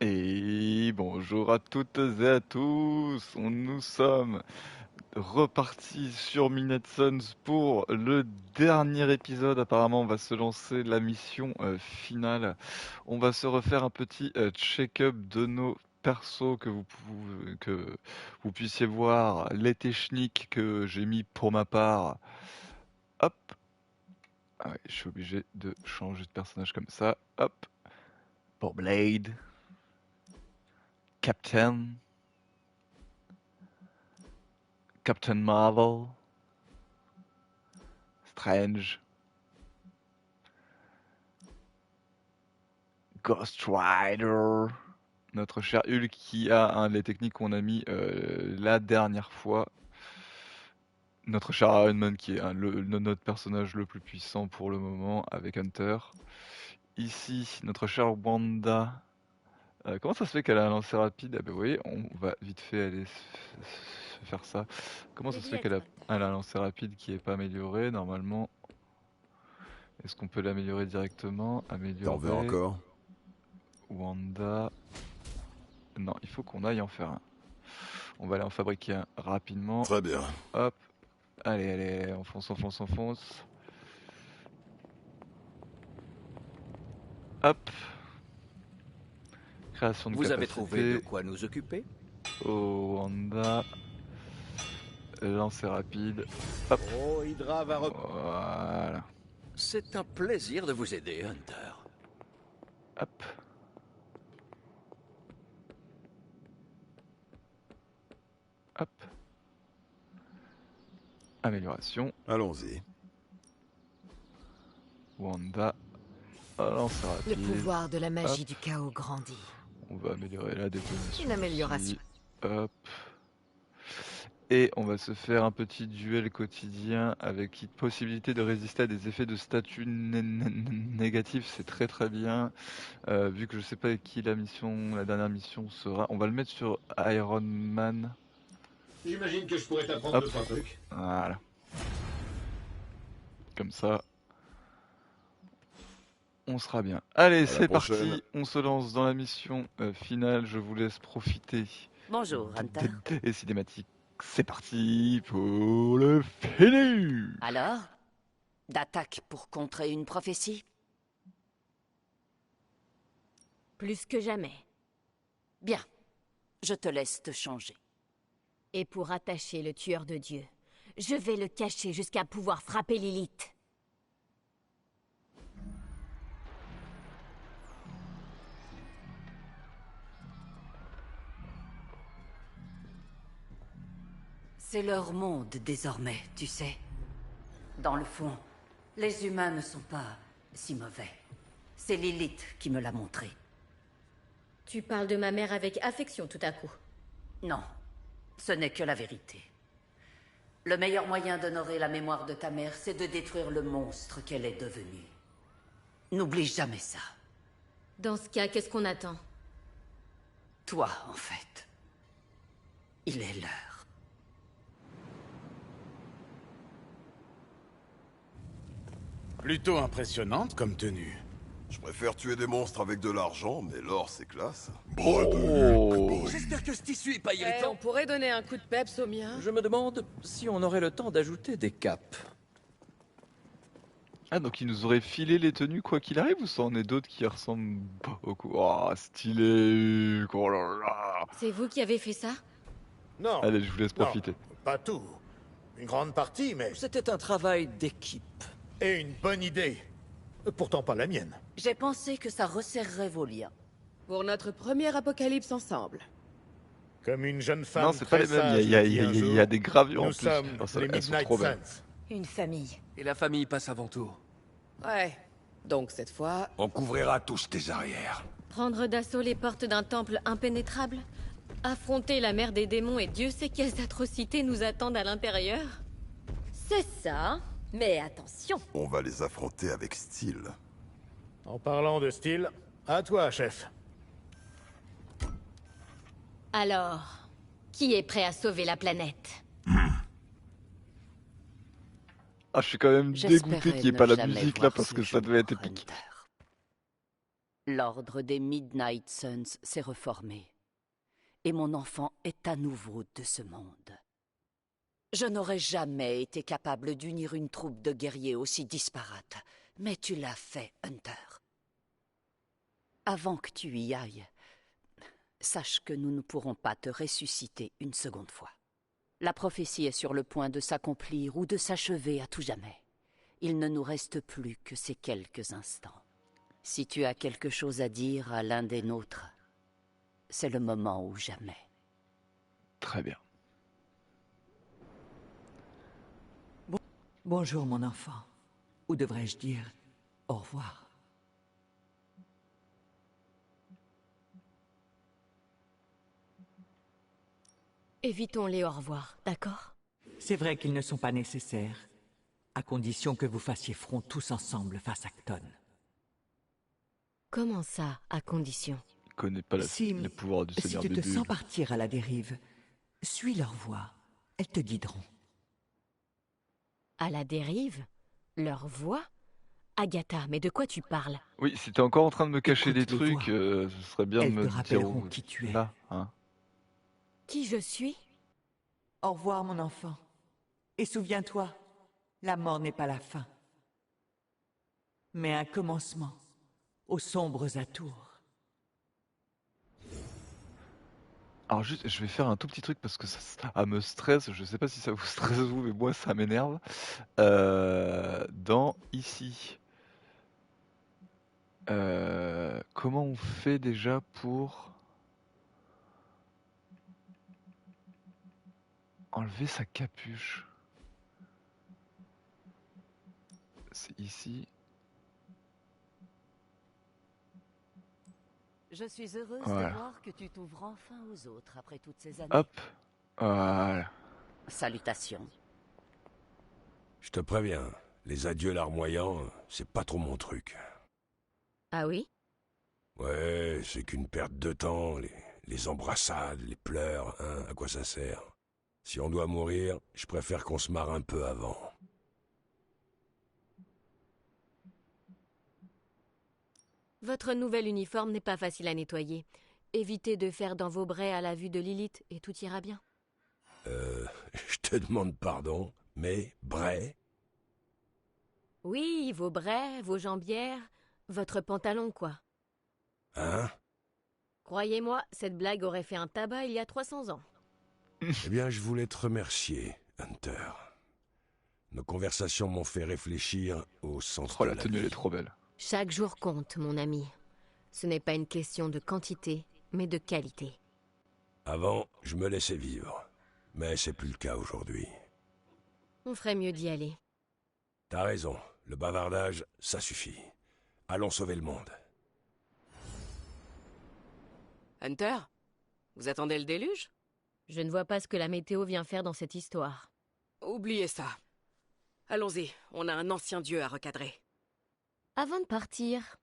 Et bonjour à toutes et à tous, nous sommes repartis sur Midnight Suns pour le dernier épisode. Apparemment, on va se lancer la mission finale. On va se refaire un petit check-up de nos persos que vous puissiez voir les techniques que j'ai mis pour ma part. Hop, ah ouais, je suis obligé de changer de personnage comme ça. Hop, pour Blade, Captain. Captain Marvel, Strange, Ghost Rider, notre cher Hulk qui a les techniques qu'on a mis la dernière fois. Notre cher Iron Man qui est notre personnage le plus puissant pour le moment avec Hunter. Ici, notre chère Wanda. Comment ça se fait qu'elle a un lancer rapide? Ah bah vous voyez, on va vite fait aller se faire ça. Comment ça se fait qu'elle a un lancer rapide qui est pas amélioré normalement? Est-ce qu'on peut l'améliorer directement? T'en veux Améliorer. encore? Wanda. Non, il faut qu'on aille en faire un. On va aller en fabriquer un rapidement. Très bien. Hop. Allez, allez, on fonce, on fonce, on fonce. Hop. Création de Vous avez capacité. trouvé de quoi nous occuper? Oh, Wanda. Lancer rapide. Hop. Oh, Hydra va Voilà. C'est un plaisir de vous aider, Hunter. Hop. Hop. Amélioration. Allons-y. Wanda. Lancer Le rapide. pouvoir de la magie Hop. du chaos grandit. On va améliorer la détonation. Une amélioration. Ici. Hop. Et on va se faire un petit duel quotidien avec possibilité de résister à des effets de statut négatifs. C'est très très bien. Vu que je sais pas avec qui la dernière mission sera, on va le mettre sur Iron Man. J'imagine que je pourrais t'apprendre Hop. 2-3 trucs. Voilà. Comme ça. On sera bien. Allez, c'est parti. prochaine. On se lance dans la mission finale. Je vous laisse profiter Bonjour, Hunter. des cinématiques. C'est parti pour le fini. Alors? D'attaque pour contrer une prophétie? Plus que jamais. Bien. Je te laisse te changer. Et pour attacher le tueur de Dieu, je vais le cacher jusqu'à pouvoir frapper Lilith. C'est leur monde désormais, tu sais. Dans le fond, les humains ne sont pas si mauvais. C'est Lilith qui me l'a montré. Tu parles de ma mère avec affection tout à coup. Non, ce n'est que la vérité. Le meilleur moyen d'honorer la mémoire de ta mère, c'est de détruire le monstre qu'elle est devenue. N'oublie jamais ça. Dans ce cas, qu'est-ce qu'on attend? Toi, en fait. Il est l'heure. Plutôt impressionnante comme tenue. Je préfère tuer des monstres avec de l'argent, mais l'or c'est classe. Oh. J'espère que ce tissu est pas On irritant. pourrait donner un coup de peps au mien. Je me demande si on aurait le temps d'ajouter des capes. Ah, donc il nous aurait filé les tenues quoi qu'il arrive ou ça en est d'autres qui ressemblent beaucoup? Oh, stylé. Oh là là. C'est vous qui avez fait ça? Non. Allez, je vous laisse non, profiter. pas tout. Une grande partie, mais... C'était un travail d'équipe. Et une bonne idée. Pourtant pas la mienne. J'ai pensé que ça resserrerait vos liens. Pour notre premier apocalypse ensemble. Comme une jeune femme Non, c'est pas très les mêmes. sage Il y a, dit un il y jour, a des gravures en nous plus. sommes Oh, ça, les elles sont Midnight trop belles. Suns. Une famille. Et la famille passe avant tout. Ouais. Donc cette fois, On couvrira tous tes arrières. Prendre d'assaut les portes d'un temple impénétrable? Affronter la mère des démons et Dieu sait quelles atrocités nous attendent à l'intérieur? C'est ça, mais attention. On va les affronter avec style. En parlant de style, à toi, chef. Alors, qui est prêt à sauver la planète? Ah, je suis quand même J'espérais dégoûté qu'il n'y ait ne pas la jamais musique là voir parce ce que ça devait être jour, épique. Hunter. L'ordre des Midnight Suns s'est reformé. Et mon enfant est à nouveau de ce monde. Je n'aurais jamais été capable d'unir une troupe de guerriers aussi disparate, mais tu l'as fait, Hunter. Avant que tu y ailles, sache que nous ne pourrons pas te ressusciter une seconde fois. La prophétie est sur le point de s'accomplir ou de s'achever à tout jamais. Il ne nous reste plus que ces quelques instants. Si tu as quelque chose à dire à l'un des nôtres, c'est le moment ou jamais. Très bien. Bonjour mon enfant. Ou devrais-je dire au revoir? Évitons les au revoir, d'accord? C'est vrai qu'ils ne sont pas nécessaires, à condition que vous fassiez front tous ensemble face à Cton. Comment ça, à condition? Il connaît pas les pouvoirs du Si Seigneur tu te Bébule. sens partir à la dérive, suis leur voie. Elles te guideront. À la dérive? Leur voix? Agatha, mais de quoi tu parles? Oui, si t'es encore en train de me cacher des Écoute les trucs, ce serait bien de Elles me te dire rappelleront où qui tu es. là, hein. Qui je suis? Au revoir mon enfant. Et souviens-toi, la mort n'est pas la fin, mais un commencement aux sombres atours. Alors juste, je vais faire un tout petit truc parce que ça me stresse. Je sais pas si ça vous stresse vous, mais moi ça m'énerve. Dans ici, comment on fait déjà pour enlever sa capuche? C'est ici. Je suis heureuse Voilà. de voir que tu t'ouvres enfin aux autres après toutes ces années. Hop, voilà. Salutations. Je te préviens, les adieux larmoyants, c'est pas trop mon truc. Ah oui? Ouais, c'est qu'une perte de temps, les embrassades, les pleurs, hein, à quoi ça sert? Si on doit mourir, je préfère qu'on se marre un peu avant. Votre nouvel uniforme n'est pas facile à nettoyer. Évitez de faire dans vos braies à la vue de Lilith et tout ira bien. Je te demande pardon, mais Bray, Oui, vos braies, vos jambières, votre pantalon, quoi. hein? Croyez-moi, cette blague aurait fait un tabac il y a 300 ans. Eh bien, je voulais te remercier, Hunter. Nos conversations m'ont fait réfléchir au sens Oh, de la la tenue elle est vie. trop belle. Chaque jour compte, mon ami. Ce n'est pas une question de quantité, mais de qualité. Avant, je me laissais vivre, mais c'est plus le cas aujourd'hui. On ferait mieux d'y aller. T'as raison, le bavardage, ça suffit. Allons sauver le monde. Hunter, vous attendez le déluge? Je ne vois pas ce que la météo vient faire dans cette histoire. Oubliez ça. Allons-y, on a un ancien dieu à recadrer. Avant de partir,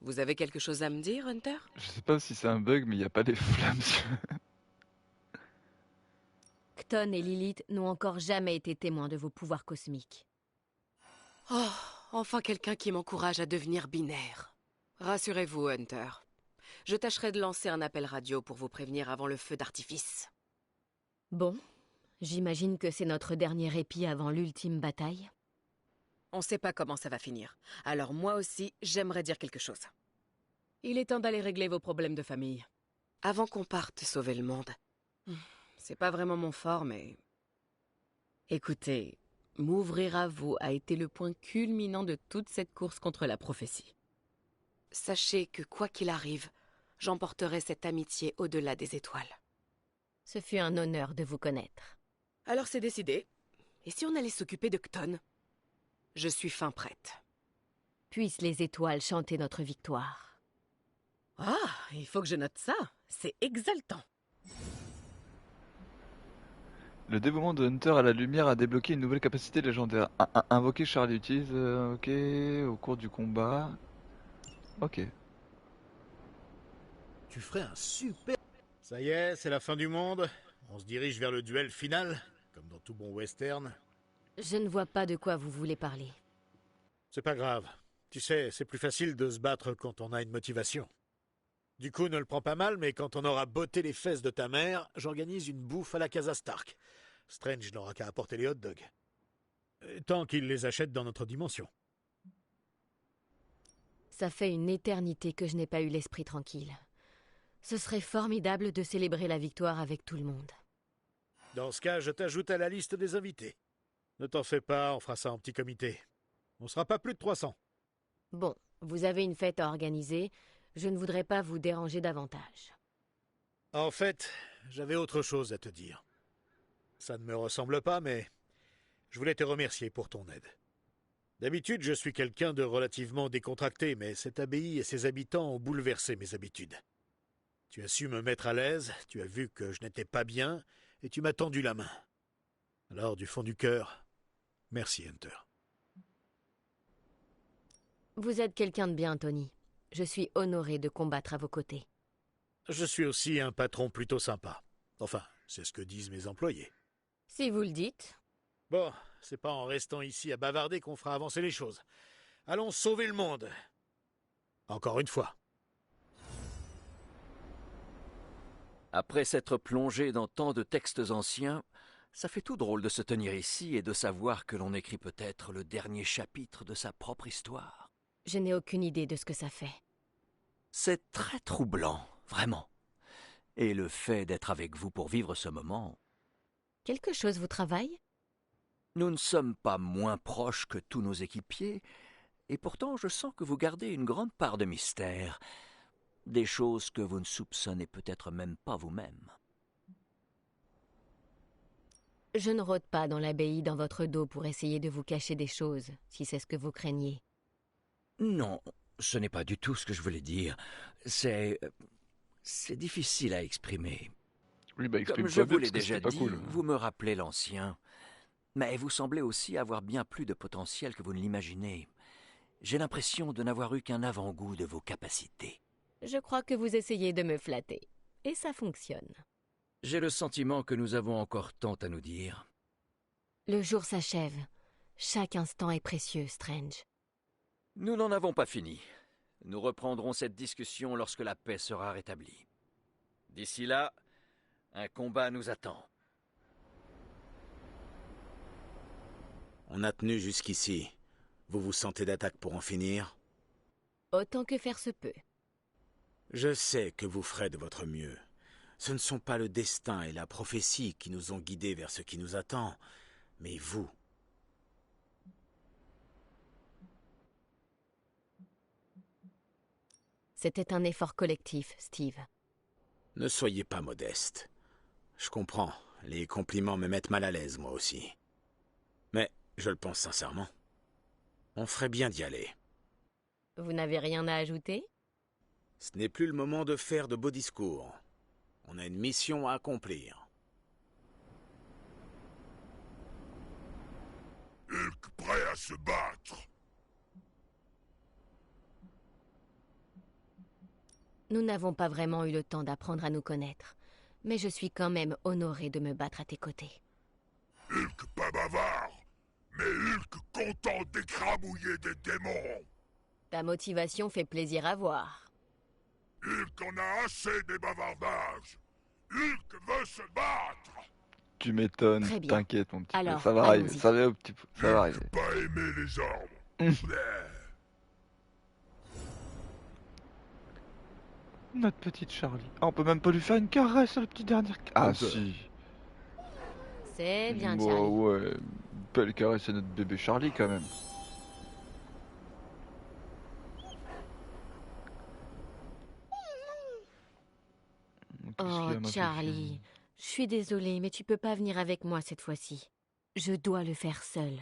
Vous avez quelque chose à me dire, Hunter? Je sais pas si c'est un bug, mais il n'y a pas les flammes. Cton et Lilith n'ont encore jamais été témoins de vos pouvoirs cosmiques. Oh, enfin quelqu'un qui m'encourage à devenir binaire. Rassurez-vous, Hunter. Je tâcherai de lancer un appel radio pour vous prévenir avant le feu d'artifice. Bon, j'imagine que c'est notre dernier répit avant l'ultime bataille. On sait pas comment ça va finir. Alors moi aussi, j'aimerais dire quelque chose. Il est temps d'aller régler vos problèmes de famille. Avant qu'on parte sauver le monde. C'est pas vraiment mon fort, mais... Écoutez, m'ouvrir à vous a été le point culminant de toute cette course contre la prophétie. Sachez que quoi qu'il arrive, j'emporterai cette amitié au-delà des étoiles. Ce fut un honneur de vous connaître. Alors c'est décidé. Et si on allait s'occuper de Cton? Je suis fin prête. Puissent les étoiles chanter notre victoire. Ah, il faut que je note ça. C'est exaltant. Le dévouement de Hunter à la lumière a débloqué une nouvelle capacité légendaire. Invoquer Charlie utilise ok au cours du combat. Ok. Tu ferais un super... Ça y est, c'est la fin du monde. On se dirige vers le duel final, comme dans tout bon western. Je ne vois pas de quoi vous voulez parler. C'est pas grave. Tu sais, c'est plus facile de se battre quand on a une motivation. Du coup, ne le prends pas mal, mais quand on aura botté les fesses de ta mère, j'organise une bouffe à la Casa Stark. Strange n'aura qu'à apporter les hot dogs. Tant qu'il les achète dans notre dimension. Ça fait une éternité que je n'ai pas eu l'esprit tranquille. Ce serait formidable de célébrer la victoire avec tout le monde. Dans ce cas, je t'ajoute à la liste des invités. Ne t'en fais pas, on fera ça en petit comité. On sera pas plus de 300. Bon, vous avez une fête à organiser. Je ne voudrais pas vous déranger davantage. En fait, j'avais autre chose à te dire. Ça ne me ressemble pas, mais je voulais te remercier pour ton aide. D'habitude, je suis quelqu'un de relativement décontracté, mais cette abbaye et ses habitants ont bouleversé mes habitudes. Tu as su me mettre à l'aise, tu as vu que je n'étais pas bien, et tu m'as tendu la main. Alors, du fond du cœur, merci, Hunter. Vous êtes quelqu'un de bien, Tony. Je suis honoré de combattre à vos côtés. Je suis aussi un patron plutôt sympa. Enfin, c'est ce que disent mes employés. Si vous le dites. Bon, c'est pas en restant ici à bavarder qu'on fera avancer les choses. Allons sauver le monde. Encore une fois. Après s'être plongé dans tant de textes anciens, ça fait tout drôle de se tenir ici et de savoir que l'on écrit peut-être le dernier chapitre de sa propre histoire. Je n'ai aucune idée de ce que ça fait. C'est très troublant, vraiment. Et le fait d'être avec vous pour vivre ce moment... Quelque chose vous travaille? Nous ne sommes pas moins proches que tous nos équipiers, et pourtant je sens que vous gardez une grande part de mystère, des choses que vous ne soupçonnez peut-être même pas vous-même. Je ne rôde pas dans l'abbaye dans votre dos pour essayer de vous cacher des choses, si c'est ce que vous craignez. Non, ce n'est pas du tout ce que je voulais dire. C'est difficile à exprimer. Oui, bah Comme exprime-toi je vous bien, l'ai parce que déjà c'était pas dit, cool. vous me rappelez l'ancien. Mais vous semblez aussi avoir bien plus de potentiel que vous ne l'imaginez. J'ai l'impression de n'avoir eu qu'un avant-goût de vos capacités. Je crois que vous essayez de me flatter. Et ça fonctionne. J'ai le sentiment que nous avons encore tant à nous dire. Le jour s'achève. Chaque instant est précieux, Strange. Nous n'en avons pas fini. Nous reprendrons cette discussion lorsque la paix sera rétablie. D'ici là, un combat nous attend. On a tenu jusqu'ici. Vous vous sentez d'attaque pour en finir? Autant que faire se peut. Je sais que vous ferez de votre mieux. Ce ne sont pas le destin et la prophétie qui nous ont guidés vers ce qui nous attend, mais vous. C'était un effort collectif, Steve. Ne soyez pas modeste. Je comprends, les compliments me mettent mal à l'aise, moi aussi. Mais je le pense sincèrement. On ferait bien d'y aller. Vous n'avez rien à ajouter? Ce n'est plus le moment de faire de beaux discours. On a une mission à accomplir. Hulk prêt à se battre. Nous n'avons pas vraiment eu le temps d'apprendre à nous connaître. Mais je suis quand même honoré de me battre à tes côtés. Hulk pas bavard, mais Hulk content d'écrabouiller des démons. Ta motivation fait plaisir à voir. Hulk en a assez des bavardages. Hulk veut se battre. Tu m'étonnes, Très bien. t'inquiète mon petit Alors, peu. Ça va arriver, allons-y. ça va, ça va arriver. Hulk pas aimer les armes. Bleh. Notre petite Charlie. Ah, on peut même pas lui faire une caresse à la petite dernière. Ah si. C'est bien, Bah, Charlie. ouais, belle caresse à notre bébé Charlie quand même. Qu'est-ce qu'il y Oh, a, ma petite Charlie. fille Je suis désolée, mais tu peux pas venir avec moi cette fois-ci. Je dois le faire seul.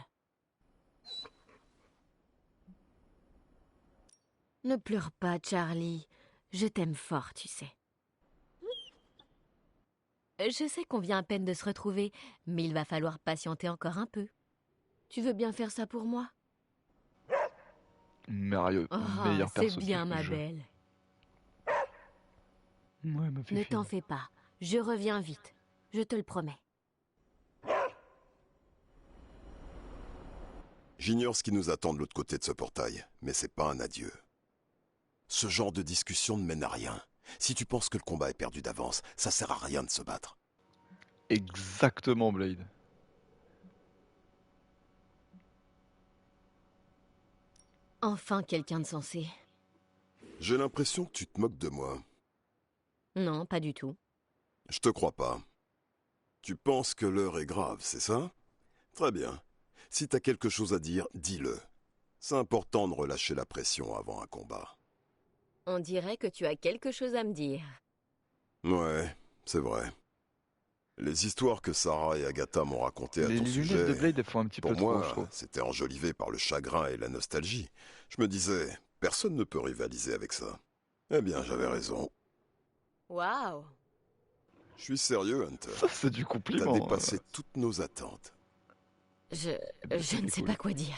Ne pleure pas, Charlie. Je t'aime fort, tu sais. Je sais qu'on vient à peine de se retrouver, mais il va falloir patienter encore un peu. Tu veux bien faire ça pour moi? Mario, Oh, meilleur c'est perso bien, du ma jeu. belle. Ouais, ma Ne fille. t'en fais pas. Je reviens vite. Je te le promets. J'ignore ce qui nous attend de l'autre côté de ce portail, mais c'est pas un adieu. Ce genre de discussion ne mène à rien. Si tu penses que le combat est perdu d'avance, ça sert à rien de se battre. Exactement, Blade. Enfin quelqu'un de sensé. J'ai l'impression que tu te moques de moi. Non, pas du tout. Je te crois pas. Tu penses que l'heure est grave, c'est ça? Très bien. Si t'as quelque chose à dire, dis-le. C'est important de relâcher la pression avant un combat. On dirait que tu as quelque chose à me dire. Ouais, c'est vrai. Les histoires que Sarah et Agatha m'ont racontées à Les ton lunettes sujet, de Blade, elles font un petit peu pour trop, moi, je trouve. c'était enjolivé par le chagrin et la nostalgie. Je me disais, personne ne peut rivaliser avec ça. Eh bien, j'avais raison. Waouh! Je suis sérieux, Hunter. Ça, c'est du compliment. T'as dépassé toutes nos attentes. Je ne sais pas quoi dire.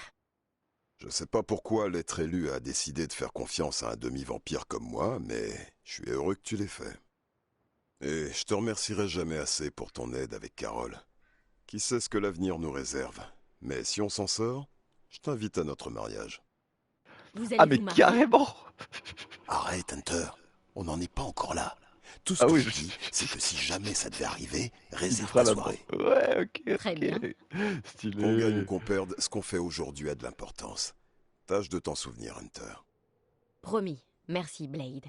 Je sais pas pourquoi l'être élu a décidé de faire confiance à un demi-vampire comme moi, mais je suis heureux que tu l'aies fait. Et je te remercierai jamais assez pour ton aide avec Carole. Qui sait ce que l'avenir nous réserve. Mais si on s'en sort, je t'invite à notre mariage. Vous allez Ah mais vous marier? carrément! Arrête, Hunter. On n'en est pas encore là. Tout ce Ah que oui, je dis, c'est que si jamais ça devait arriver, Il réserve fera ta la soirée. Ouais, ok. Très bien. Stylé. Qu'on gagne ou qu'on perde, ce qu'on fait aujourd'hui a de l'importance. Tâche de t'en souvenir, Hunter. Promis. Merci, Blade.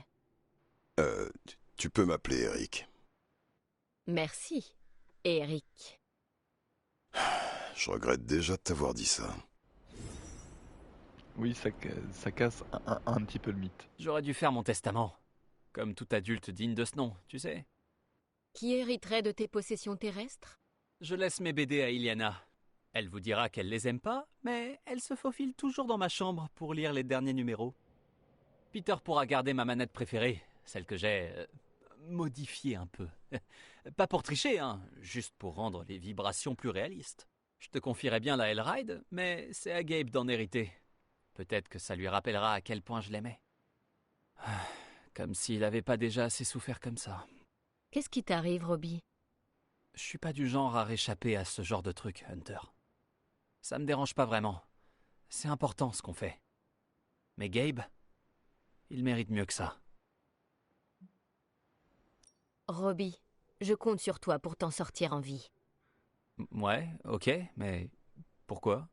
Tu peux m'appeler Eric. Merci, Eric. Je regrette déjà de t'avoir dit ça. Oui, ça casse un petit peu le mythe. J'aurais dû faire mon testament. Comme tout adulte digne de ce nom, tu sais. Qui hériterait de tes possessions terrestres? Je laisse mes BD à Iliana. Elle vous dira qu'elle les aime pas, mais elle se faufile toujours dans ma chambre pour lire les derniers numéros. Peter pourra garder ma manette préférée, celle que j'ai modifiée un peu. Pas pour tricher, hein, juste pour rendre les vibrations plus réalistes. Je te confierais bien la Hellride, mais c'est à Gabe d'en hériter. Peut-être que ça lui rappellera à quel point je l'aimais. Comme s'il avait pas déjà assez souffert comme ça. Qu'est-ce qui t'arrive, Robbie? Je suis pas du genre à réchapper à ce genre de truc, Hunter. Ça me dérange pas vraiment. C'est important ce qu'on fait. Mais Gabe, il mérite mieux que ça. Robbie, je compte sur toi pour t'en sortir en vie. Ouais, ok, mais pourquoi?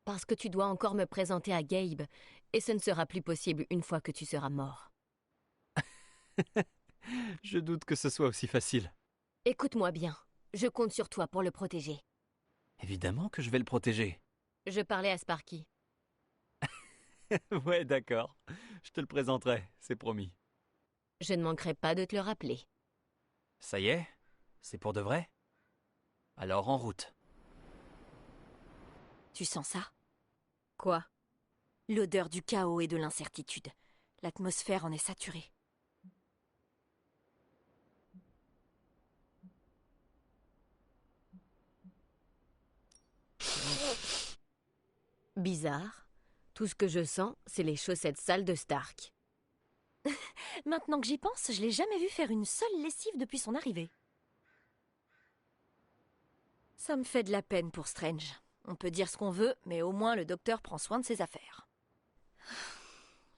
Parce que tu dois encore me présenter à Gabe, et ce ne sera plus possible une fois que tu seras mort. Je doute que ce soit aussi facile. Écoute-moi bien, je compte sur toi pour le protéger. Évidemment que je vais le protéger. Je parlais à Sparky. Ouais, d'accord. Je te le présenterai, c'est promis. Je ne manquerai pas de te le rappeler. Ça y est? C'est pour de vrai? Alors en route. Tu sens ça? Quoi? L'odeur du chaos et de l'incertitude. L'atmosphère en est saturée. Bizarre. Tout ce que je sens, c'est les chaussettes sales de Stark. Maintenant que j'y pense, je l'ai jamais vu faire une seule lessive depuis son arrivée. Ça me fait de la peine pour Strange. On peut dire ce qu'on veut, mais au moins le docteur prend soin de ses affaires.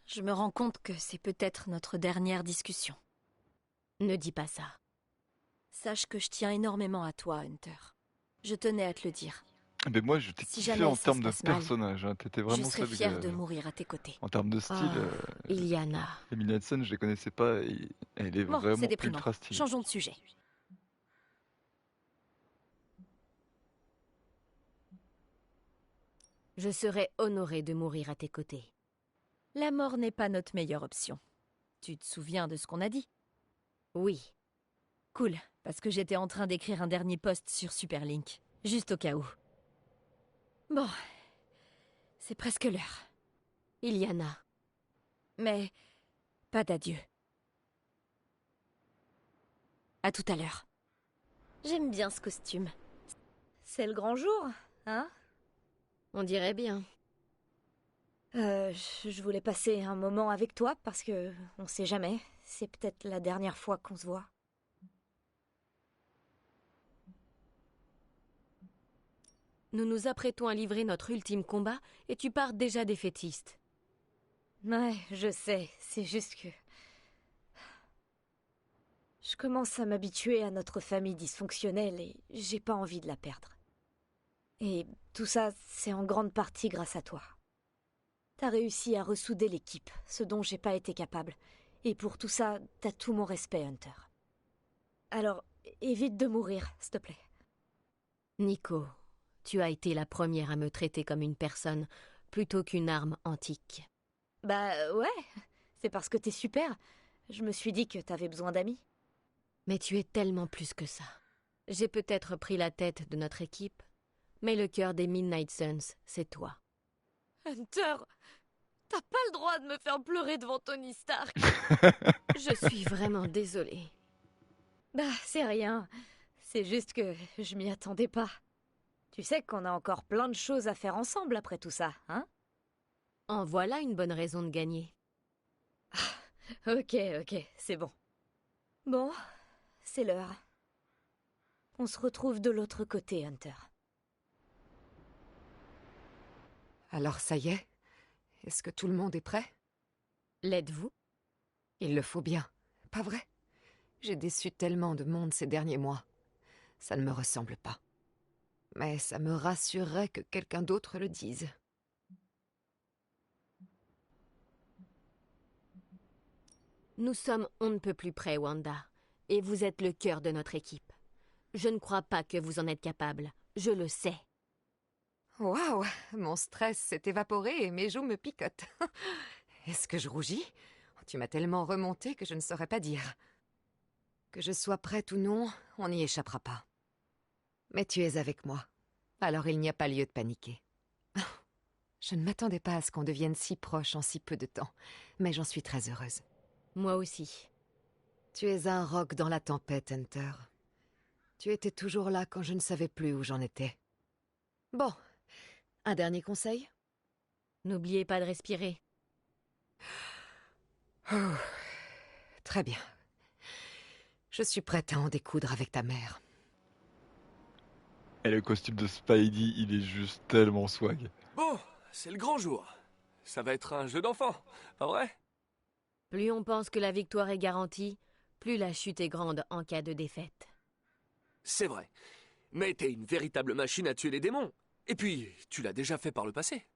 Je me rends compte que c'est peut-être notre dernière discussion. Ne dis pas ça. Sache que je tiens énormément à toi, Hunter. Je tenais à te le dire. Mais moi, je t'ai Si kiffé jamais en ça termes se de passe mal, personnage. Hein. T'étais Je vraiment serais celle fière que... de mourir à tes côtés. En termes de style, Iliana. Emily Hudson, je les connaissais pas et elle est Bon, vraiment c'est déprimant. ultra stylée. Changeons de sujet. Je serais honorée de mourir à tes côtés. La mort n'est pas notre meilleure option. Tu te souviens de ce qu'on a dit? Oui. Cool, parce que j'étais en train d'écrire un dernier post sur Superlink, juste au cas où. Bon, c'est presque l'heure. Iliana. Mais pas d'adieu. À tout à l'heure. J'aime bien ce costume. C'est le grand jour, hein? On dirait bien. Je voulais passer un moment avec toi parce que on sait jamais. C'est peut-être la dernière fois qu'on se voit. nous nous apprêtons à livrer notre ultime combat et tu pars déjà défaitiste. Ouais, je sais, c'est juste que... Je commence à m'habituer à notre famille dysfonctionnelle et j'ai pas envie de la perdre. Et tout ça, c'est en grande partie grâce à toi. T'as réussi à ressouder l'équipe, ce dont j'ai pas été capable. Et pour tout ça, t'as tout mon respect, Hunter. Alors, évite de mourir, s'il te plaît. Nico, tu as été la première à me traiter comme une personne plutôt qu'une arme antique. Bah ouais, c'est parce que t'es super. Je me suis dit que t'avais besoin d'amis. Mais tu es tellement plus que ça. J'ai peut-être pris la tête de notre équipe, mais le cœur des Midnight Suns, c'est toi. Hunter, t'as pas le droit de me faire pleurer devant Tony Stark. Je suis vraiment désolée. Bah, c'est rien. C'est juste que je m'y attendais pas. Tu sais qu'on a encore plein de choses à faire ensemble après tout ça, hein? En voilà une bonne raison de gagner. Ok, c'est bon. Bon, c'est l'heure. On se retrouve de l'autre côté, Hunter. Alors ça y est? Est-ce que tout le monde est prêt? L'êtes-vous? Il le faut bien, pas vrai? J'ai déçu tellement de monde ces derniers mois. Ça ne me ressemble pas. Mais ça me rassurerait que quelqu'un d'autre le dise. Nous sommes on ne peut plus près, Wanda. Et vous êtes le cœur de notre équipe. Je ne crois pas que vous en êtes capable. Je le sais. Waouh! Mon stress s'est évaporé et mes joues me picotent. Est-ce que je rougis? Tu m'as tellement remonté que je ne saurais pas dire. Que je sois prête ou non, on n'y échappera pas. Mais tu es avec moi. Alors il n'y a pas lieu de paniquer. Je ne m'attendais pas à ce qu'on devienne si proche en si peu de temps, mais j'en suis très heureuse. Moi aussi. Tu es un roc dans la tempête, Hunter. Tu étais toujours là quand je ne savais plus où j'en étais. Bon, un dernier conseil? N'oubliez pas de respirer. Oh, très bien. Je suis prête à en découdre avec ta mère. Et le costume de Spidey, il est juste tellement swag. Bon, c'est le grand jour. Ça va être un jeu d'enfant, pas vrai? Plus on pense que la victoire est garantie, plus la chute est grande en cas de défaite. C'est vrai. Mais t'es une véritable machine à tuer les démons. Et puis, tu l'as déjà fait par le passé.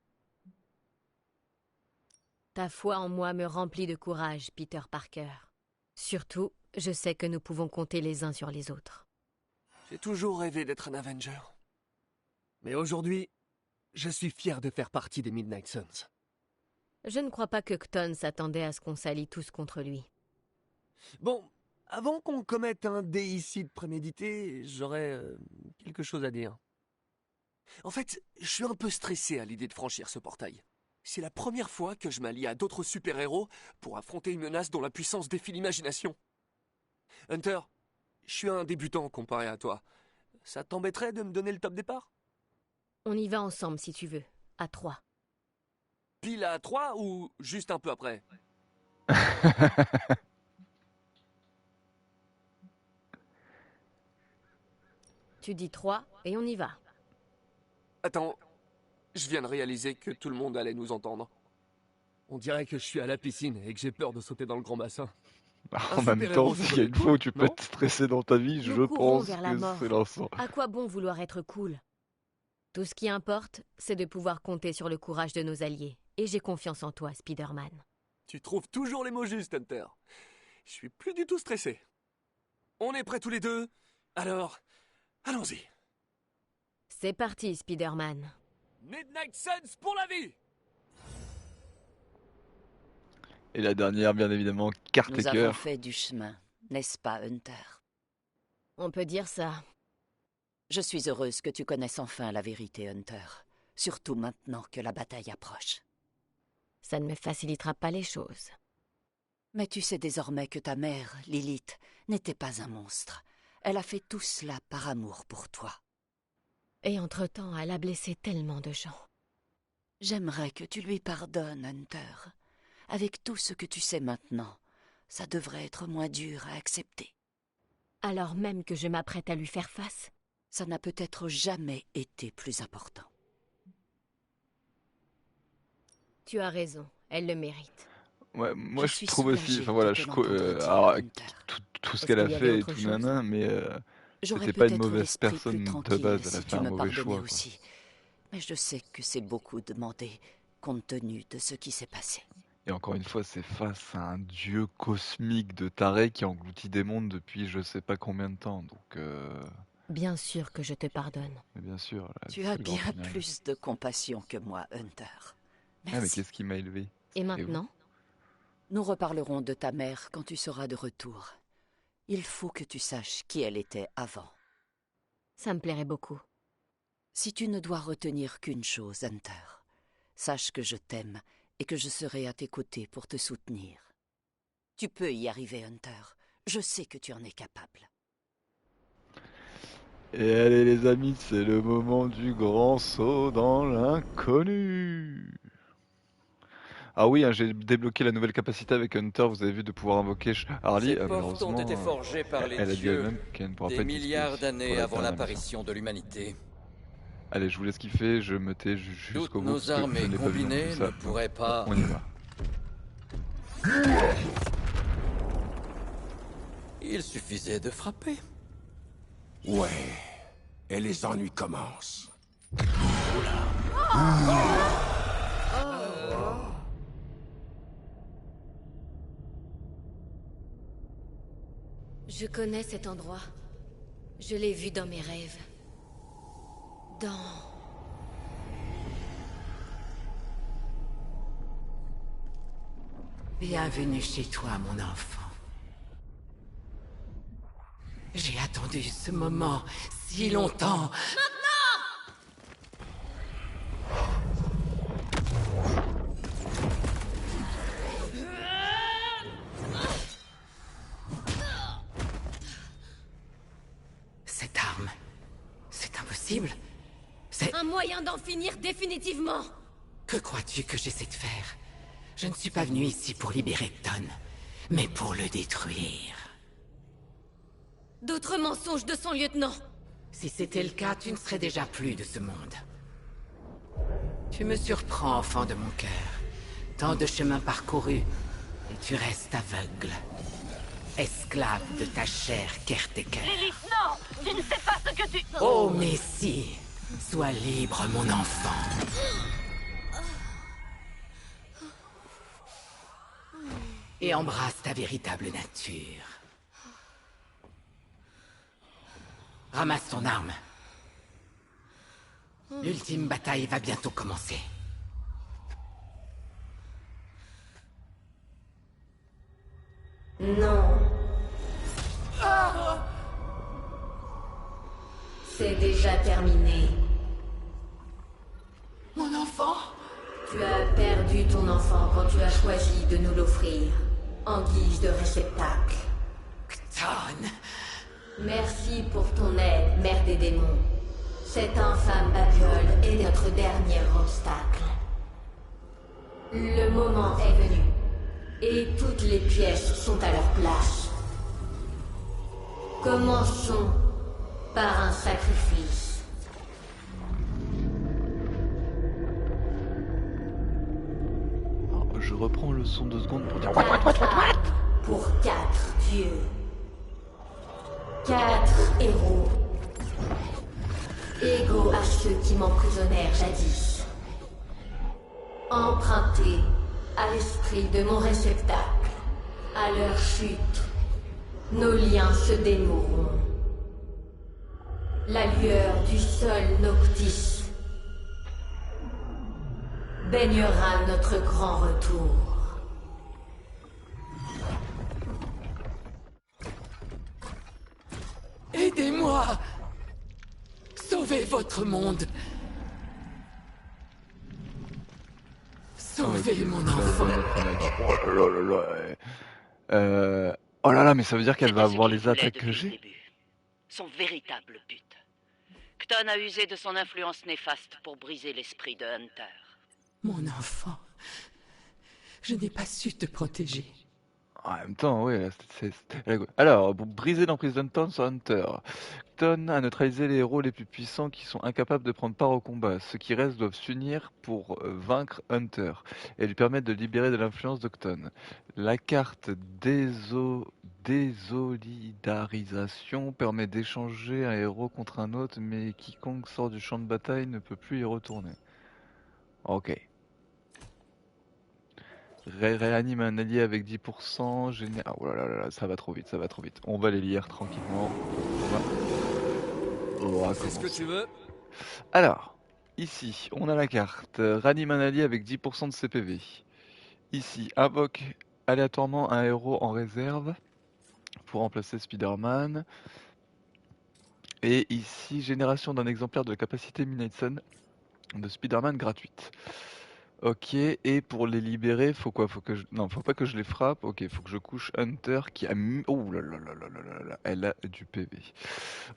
Ta foi en moi me remplit de courage, Peter Parker. Surtout, je sais que nous pouvons compter les uns sur les autres. J'ai toujours rêvé d'être un Avenger. Mais aujourd'hui, je suis fier de faire partie des Midnight Suns. Je ne crois pas que Kton s'attendait à ce qu'on s'allie tous contre lui. Bon, avant qu'on commette un déicide prémédité, j'aurais quelque chose à dire. En fait, je suis un peu stressé à l'idée de franchir ce portail. C'est la première fois que je m'allie à d'autres super-héros pour affronter une menace dont la puissance défie l'imagination. Hunter, je suis un débutant comparé à toi. Ça t'embêterait de me donner le top départ? On y va ensemble si tu veux, à 3. Pile à 3 ou juste un peu après? Tu dis 3 et on y va. Attends, je viens de réaliser que tout le monde allait nous entendre. On dirait que je suis à la piscine et que j'ai peur de sauter dans le grand bassin. En même temps, s'il y a une fois où tu peux être stressé dans ta vie, je pense que c'est l'instant. À quoi bon vouloir être cool? Tout ce qui importe, c'est de pouvoir compter sur le courage de nos alliés. Et j'ai confiance en toi, Spider-Man. Tu trouves toujours les mots justes, Hunter. Je suis plus du tout stressé. On est prêts tous les deux? Alors, allons-y. C'est parti, Spider-Man. Midnight Suns pour la vie! Et la dernière, bien évidemment, Cartaker. Nous avons fait du chemin, n'est-ce pas, Hunter? On peut dire ça. Je suis heureuse que tu connaisses enfin la vérité, Hunter. Surtout maintenant que la bataille approche. Ça ne me facilitera pas les choses. Mais tu sais désormais que ta mère, Lilith, n'était pas un monstre. Elle a fait tout cela par amour pour toi. Et entre-temps, elle a blessé tellement de gens. J'aimerais que tu lui pardonnes, Hunter. Avec tout ce que tu sais maintenant, ça devrait être moins dur à accepter. Alors même que je m'apprête à lui faire face? Ça n'a peut-être jamais été plus important. Tu as raison, elle le mérite. Ouais, moi je suis trouve aussi, soulagée enfin voilà, de te l'entendre dire, alors, Hunter. tout ce Est-ce qu'elle a qu'il y avait fait et autre tout chose? nanan, mais J'aurais c'était pas une peut-être mauvaise l'esprit plus personne de tranquille base, elle a si fait tu un me mauvais pardonnais choix, quoi. aussi. Mais je sais que c'est beaucoup demandé, compte tenu de ce qui s'est passé. Et encore une fois, c'est face à un dieu cosmique de taré qui engloutit des mondes depuis je sais pas combien de temps, donc Bien sûr que je te pardonne. mais bien sûr, là, Tu c'est as le grand bien final. plus de compassion que moi, Hunter. Ah mais Merci. qu'est-ce qui m'a élevé? Et C'est vous. maintenant? Nous reparlerons de ta mère quand tu seras de retour. Il faut que tu saches qui elle était avant. Ça me plairait beaucoup. Si tu ne dois retenir qu'une chose, Hunter, sache que je t'aime et que je serai à tes côtés pour te soutenir. Tu peux y arriver, Hunter. Je sais que tu en es capable. Et allez les amis, c'est le moment du grand saut dans l'inconnu. Ah oui, hein, j'ai débloqué la nouvelle capacité avec Hunter, vous avez vu, de pouvoir invoquer Harley. Ces portes ont été Malheureusement, forgées par les elle a dit dieux elle-même qu'elle ne pourra pas des être dispo milliards pour d'années la avant dernière mission. l'apparition de l'humanité. Allez, je vous laisse kiffer, je me tais jusqu'au Toutes bout nos parce que armées je n'ai pas vu non combinées plus ça. ne pourraient pas... On y va. Il suffisait de frapper. Ouais. Et les ennuis commencent. Je connais cet endroit. Je l'ai vu dans mes rêves. Bienvenue chez toi, mon enfant. J'ai attendu ce moment si longtemps. Cette arme, c'est impossible. C'est... Un moyen d'en finir définitivement. Que crois-tu que j'essaie de faire? Je ne suis pas venu ici pour libérer Ton, mais pour le détruire. D'autres mensonges de son lieutenant. Si c'était le cas, tu ne serais déjà plus de ce monde. Tu me surprends, enfant de mon cœur. Tant de chemins parcourus, et tu restes aveugle. Esclave de ta chair, Kerteker. Lilith, non! Tu ne sais pas ce que tu... Oh, mais si! Sois libre, mon enfant. Et embrasse ta véritable nature. Ramasse ton arme. L'ultime bataille va bientôt commencer. Non. C'est déjà terminé. Mon enfant? Tu as perdu ton enfant quand tu as choisi de nous l'offrir, en guise de réceptacle. Ton. Merci pour ton aide, mère des démons. Cette infâme babiole est notre dernier obstacle. Le moment est venu, et toutes les pièces sont à leur place. Commençons par un sacrifice. Alors, je reprends le son 2 secondes pour dire... Pour 4 dieux. 4 héros. Égaux à ceux qui m'emprisonnèrent jadis. Empruntés à l'esprit de mon réceptacle. À leur chute, nos liens se dénoueront. La lueur du sol Noctis baignera notre grand retour. Aidez-moi! Sauvez votre monde! Sauvez mon enfant! Oh là là là là. Oh là là, mais ça veut dire qu'elle va avoir les attaques que j'ai? Son véritable but. Kton a usé de son influence néfaste pour briser l'esprit de Hunter. Mon enfant, je n'ai pas su te protéger. En même temps, oui. Là, alors, pour briser l'emprise d'Hunter sur Hunter, Cton a neutralisé les héros les plus puissants qui sont incapables de prendre part au combat. Ceux qui restent doivent s'unir pour vaincre Hunter et lui permettre de libérer de l'influence de Cton. La carte désolidarisation permet d'échanger un héros contre un autre, mais quiconque sort du champ de bataille ne peut plus y retourner. Ok. Réanime un allié avec 10%, oh là là là, ça va trop vite, ça va trop vite. On va les lire tranquillement. C'est ce que tu veux. Alors, ici, on a la carte. Ranime un allié avec 10% de CPV. Ici, invoque aléatoirement un héros en réserve pour remplacer Spider-Man. Et ici, génération d'un exemplaire de la capacité Midnight Sun de Spider-Man gratuite. Ok, et pour les libérer, faut quoi? Non, faut pas que je les frappe. Ok, faut que je couche Hunter qui a mis... Oh là là là là là là là, elle a du PV.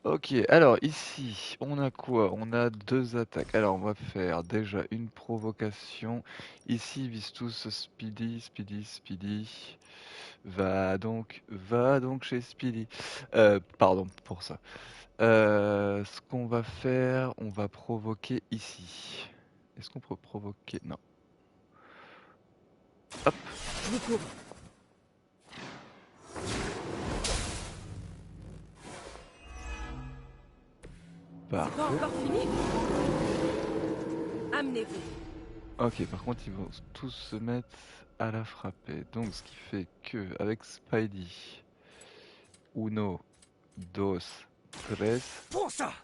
Ok, alors ici, on a quoi? On a 2 attaques. Alors, on va faire déjà une provocation. Ici, ils visent tous Speedy, Speedy, Speedy. Va donc chez Speedy. Pardon pour ça. Ce qu'on va faire, on va provoquer ici. Est-ce qu'on peut provoquer? Non. Hop. Je vous couvre. Parfait. C'est pas encore fini. Amenez-vous. Ok, par contre, ils vont tous se mettre à la frapper. Donc, ce qui fait que, avec Spidey, uno, dos, tres. Prends ça!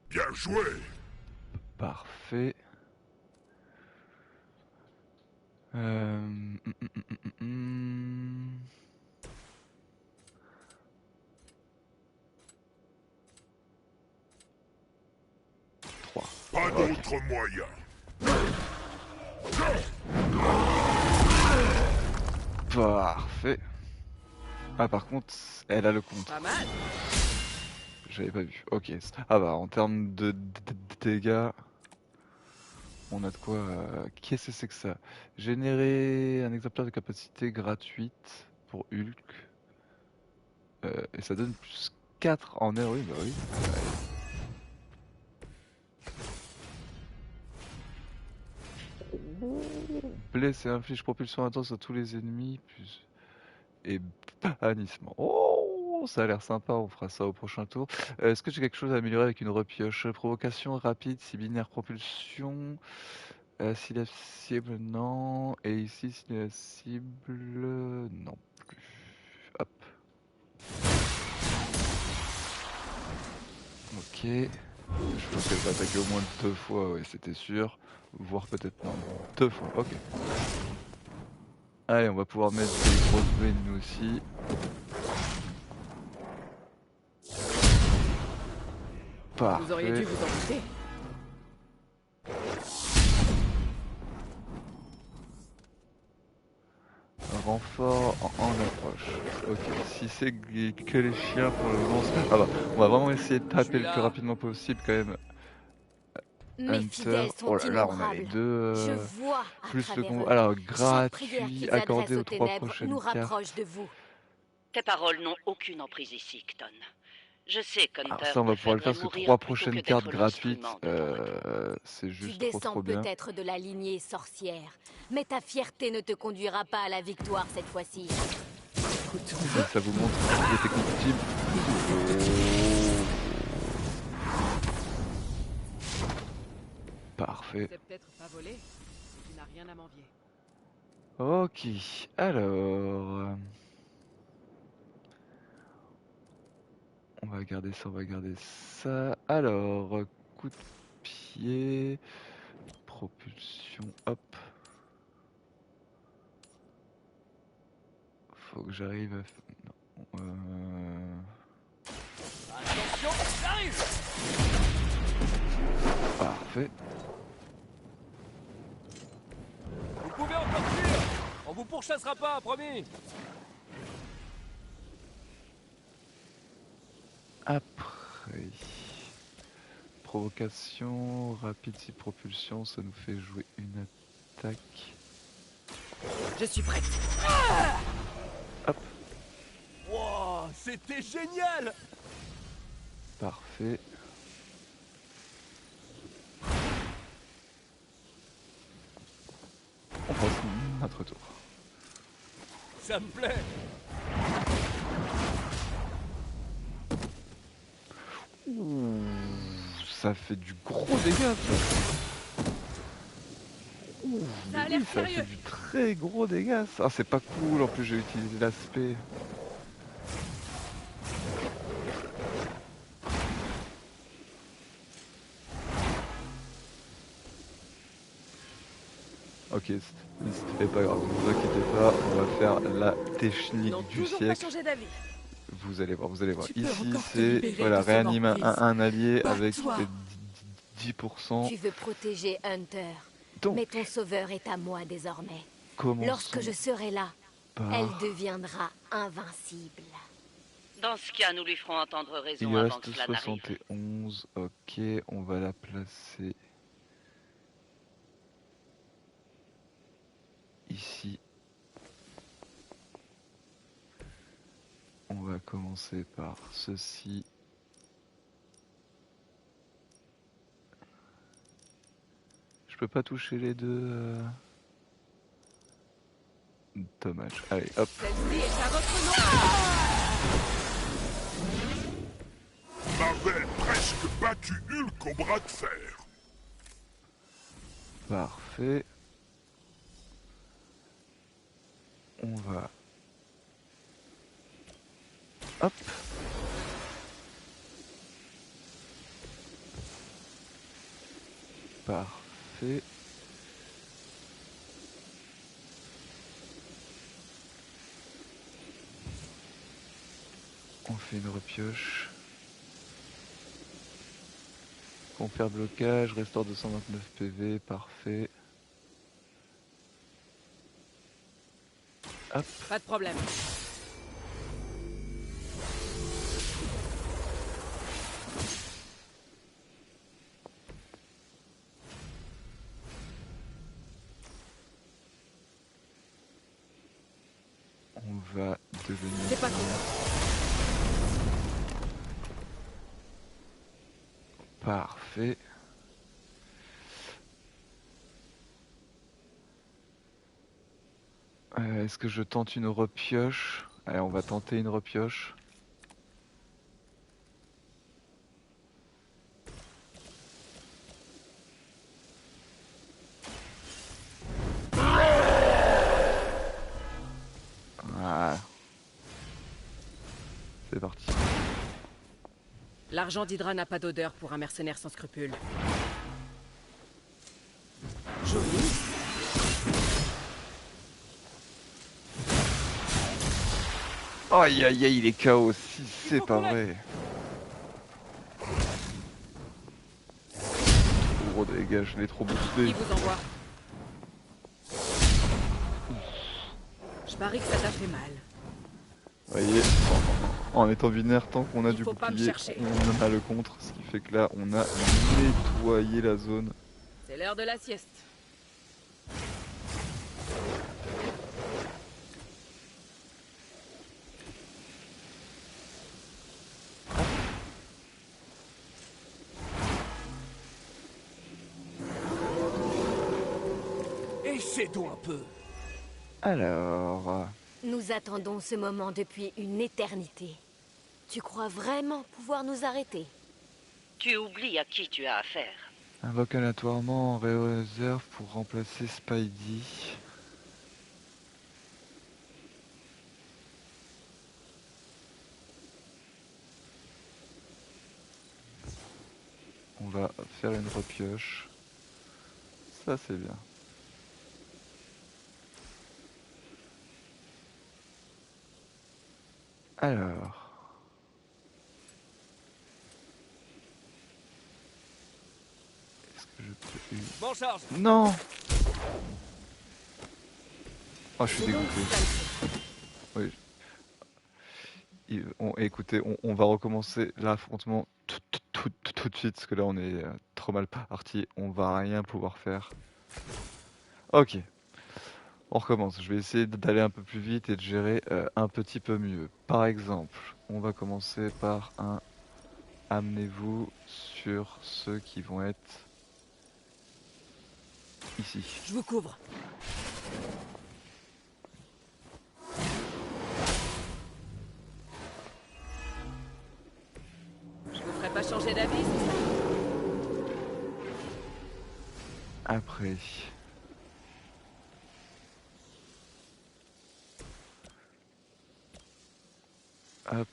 Bien joué! Parfait. Trois. Pas d'autre moyen. Parfait. Ah, par contre, elle a le compte. Pas mal. J'avais pas vu. Ok. Ah bah, en termes de dégâts, on a de quoi... Qu'est-ce que c'est que ça? Générer un exemplaire de capacité gratuite pour Hulk. Et ça donne plus 4 en air, oui, bah oui. Blesse et inflige propulsion intense à tous les ennemis, plus... Et bannissement. Oh, ça a l'air sympa, on fera ça au prochain tour. Est-ce que j'ai quelque chose à améliorer avec une repioche? Provocation rapide, si binaire propulsion. Si la cible, non. Et ici, si la cible, non plus. Hop. Ok. Je pense qu'elle va attaquer au moins 2 fois, ouais, c'était sûr. Voire peut-être non. 2 fois, ok. Allez, on va pouvoir mettre des grosses veines nous aussi. Parfait. Vous auriez dû vous en douter. Renfort en approche. Ok, si c'est que les chiens pour le moment, ah bah, on va vraiment essayer de taper le plus rapidement possible quand même. Mes fidèles sont oh là là, on a les innombrables. deux. Je vois à Plus le travers eux. alors Chaque prière gratuit qu'ils accordé adressent aux aux 3 ténèbres prochaines nous cartes. rapproche de vous. Tes paroles n'ont aucune emprise ici, Cton. Je sais qu'Hunter Alors ça, on va pouvoir le faire parce que 3 prochaines cartes gratuites, c'est juste Tu trop descends bien. peut-être de la lignée sorcière, mais ta fierté ne te conduira pas à la victoire cette fois-ci. Ça vous montre qu'il était compatible. Parfait. C'est peut-être pas volé, mais tu n'as rien à m'envier. Ok, alors... On va garder ça, on va garder ça. Alors, coup de pied, propulsion, hop. Faut que j'arrive à... Non, Attention, j'arrive! Parfait. Vous pouvez encore fuir! On vous pourchassera pas, promis! Après... provocation, rapide si propulsion, ça nous fait jouer une attaque. Je suis prête. Hop, Wow, c'était génial! parfait. On passe notre tour. Ça me plaît! Ouh, ça fait du gros dégâts ça. Ouh, Ça a oui, l'air ça sérieux. fait du très gros dégâts ça. Ah, c'est pas cool, en plus j'ai utilisé l'aspect. Ok, c'est pas grave, ne vous inquiétez pas, on va faire la technique N'ont du toujours pas siècle. changé d'avis. Vous allez voir, vous allez voir. Tu peux Ici, encore te c'est libérer voilà, de ce réanime vampire. un allié avec Bats-toi. 10%. Tu veux protéger Hunter. Donc. Mais ton sauveur est à moi désormais. Commençons Lorsque je serai là, par- elle deviendra invincible. Dans ce cas, nous lui ferons entendre Il raison lui avant reste que cela n'arrive. 71, ok, on va la placer ici. On va commencer par ceci. Je peux pas toucher les deux. Dommage. Allez, hop. Celle-ci est à votre M'avait presque battu Hulk au bras de fer. Parfait. On va... Hop. Parfait. On fait une repioche. Confère blocage, restaure 229 PV, parfait. Hop. Pas de problème. On va devenir... C'est pas cool. Parfait. Est-ce que je tente une repioche? Allez, on va tenter une repioche. Voilà. C'est parti. L'argent d'Hydra n'a pas d'odeur pour un mercenaire sans scrupules. Joli. Aïe aïe aïe, il est KO aussi, c'est pas vrai. Gros dégâts, je l'ai trop boosté. Qui vous envoie? Je parie que ça t'a fait mal. Vous voyez, en étant binaire, tant qu'on a Il du faut pas me bouclier, chercher. on a le contre, ce qui fait que là, on a nettoyé la zone. C'est l'heure de la sieste. Essaie-toi un peu. Alors... Nous attendons ce moment depuis une éternité. Tu crois vraiment pouvoir nous arrêter? Tu oublies à qui tu as affaire. Invoque aléatoirement en réserve pour remplacer Spidey. On va faire une repioche. Ça c'est bien. Alors... Est-ce que je peux... M'en charge. Non! Oh, je suis dégoûté. Oui. Écoutez, on va recommencer l'affrontement tout tout de suite parce que là on est trop mal parti, on va rien pouvoir faire. Ok, on recommence. Je vais essayer d'aller un peu plus vite et de gérer un petit peu mieux. Par exemple, on va commencer par un amenez-vous sur ceux qui vont être ici. Je vous couvre. Je vous ferai pas changer d'avis, c'est ça? Après. Hop.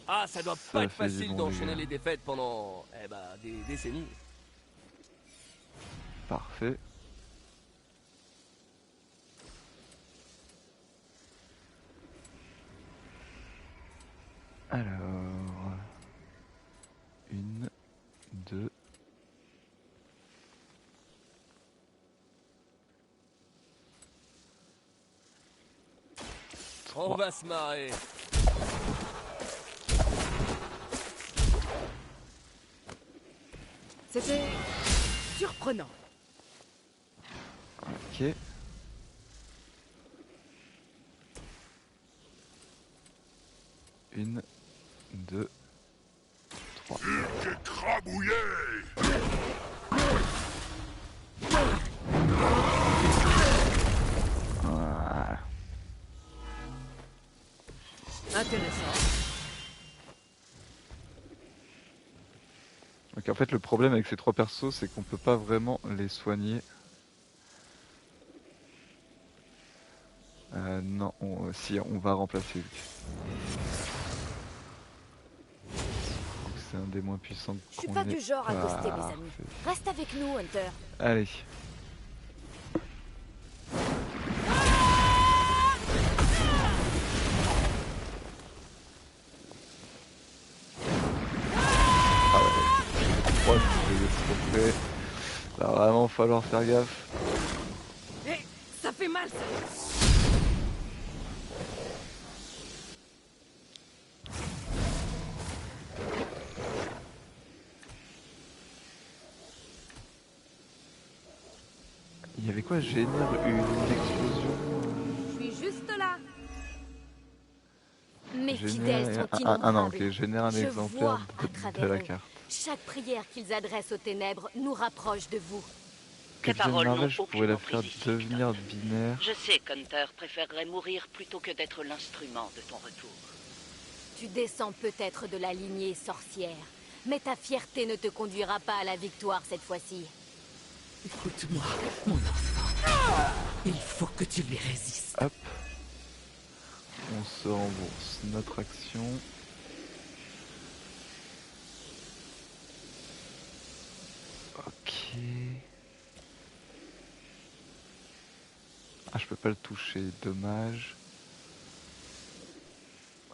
Ah, ça doit Ça pas être fait du facile bon d'enchaîner dégât. les défaites pendant des décennies. Parfait. Alors, 1, 2. On va se marrer. C'était surprenant. Ok. Une, deux, trois. Hulk écrabouillé! Voilà. Intéressant. Donc en fait le problème avec ces trois persos c'est qu'on peut pas vraiment les soigner. Non, si on va remplacer lui. C'est un des moins puissants qu'on ait. Je suis pas du genre à ghoster, mes amis. Parfait. Reste avec nous, Hunter. Allez. Ah ouais, 3 je vais là vraiment falloir faire gaffe. Eh, ça fait mal, ça. Il y avait quoi? Génère une explosion. Je suis juste là. Mes Génère fidèles sont non, innombrables. ok, génère un Je exemplaire vois à de travers la eux. carte. Chaque prière qu'ils adressent aux ténèbres nous rapproche de vous. Capitaine Marvel, je pourrais la faire devenir binaire. Je sais qu'Hunter préférerait mourir plutôt que d'être l'instrument de ton retour. Tu descends peut-être de la lignée sorcière, mais ta fierté ne te conduira pas à la victoire cette fois-ci. Écoute-moi, mon enfant. Il faut que tu lui résistes. Hop. On se rembourse notre action. Ok. Ah, je peux pas le toucher, dommage.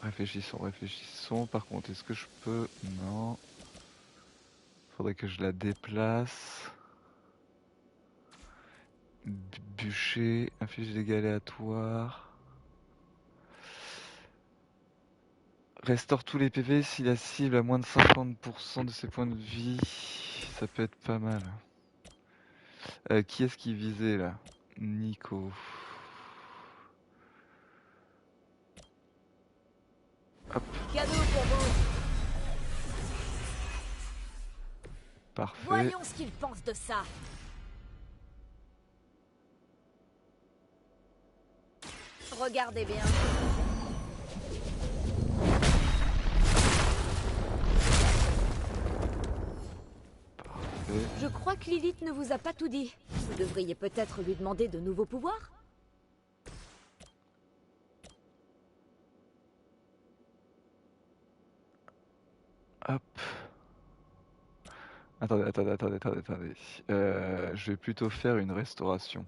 Réfléchissons, réfléchissons. Par contre, est-ce que je peux... Non. Faudrait que je la déplace. Bûcher, inflige des dégâts aléatoires. Restaure tous les PV si la cible a moins de 50% de ses points de vie. Ça peut être pas mal. Qui est-ce qui visait là? Nico. Hop. Cadeau pour vous. Parfait. Voyons ce qu'ils pensent de ça. Regardez bien. Je crois que Lilith ne vous a pas tout dit. Vous devriez peut-être lui demander de nouveaux pouvoirs. Hop. Attendez. Je vais plutôt faire une restauration.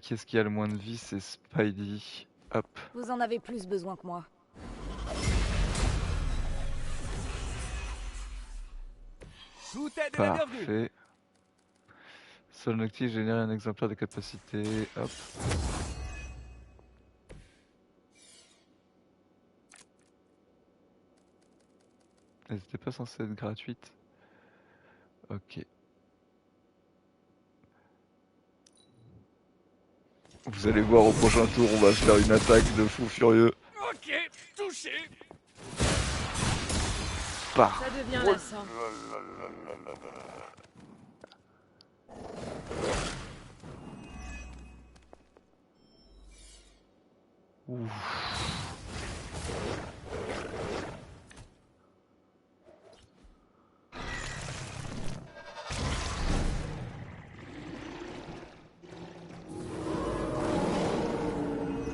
Qui est-ce qui a le moins de vie? C'est Spidey. Hop. Vous en avez plus besoin que moi. Tout est de la bienvenue. Parfait. Seul actif génère un exemplaire de capacité. Hop. Elles n'étaient pas censées être gratuites. Ok. Vous allez voir au prochain tour, on va faire une attaque de fou furieux. Ok, touché. Par. Ça devient lassant.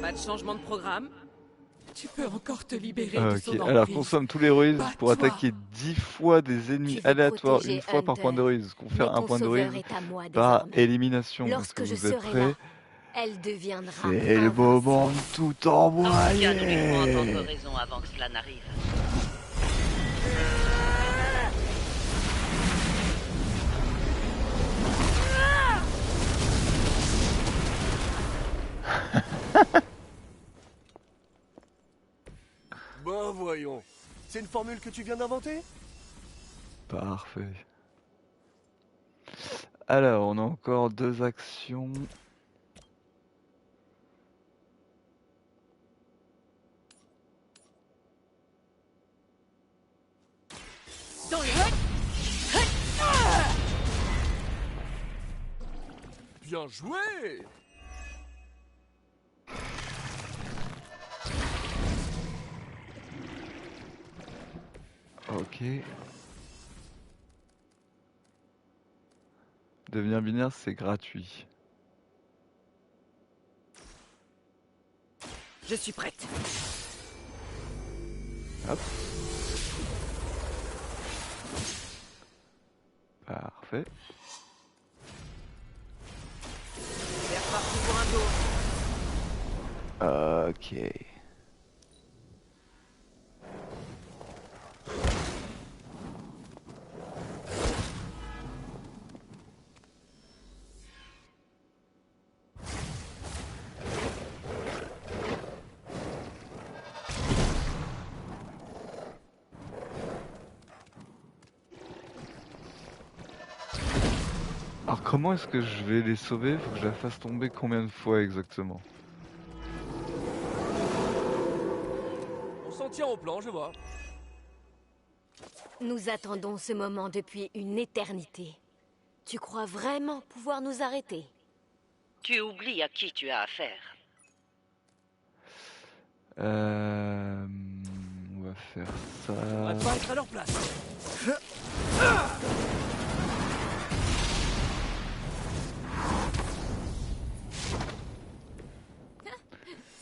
Pas de changement de programme. Tu peux encore te libérer de son Ok, emprise. alors consomme tous les ruses pour Bats-toi. attaquer 10 fois des ennemis Tu veux aléatoires, protéger une fois par point de Hunter, ruse. Confère mais un ton point de sauveur ruse est à moi par désormais. élimination. Est-ce Lorsque que je vous êtes serai prêts? là, elle deviendra C'est le moment de tout Dans ce cas, nous devons entendre envoyer. raison avant que cela n'arrive. Ben voyons. C'est une formule que tu viens d'inventer? Parfait. Alors, on a encore 2 actions. Dans le... Bien joué! Ok. Devenir binaire, c'est gratuit. Je suis prête. Hop. Parfait. C'est reparti pour un tour. Ok. Alors comment est-ce que je vais les sauver? Faut que je la fasse tomber combien de fois exactement? On s'en tient au plan, je vois. Nous attendons ce moment depuis une éternité. Tu crois vraiment pouvoir nous arrêter? Tu oublies à qui tu as affaire. On va faire On va ça. pas être à leur place.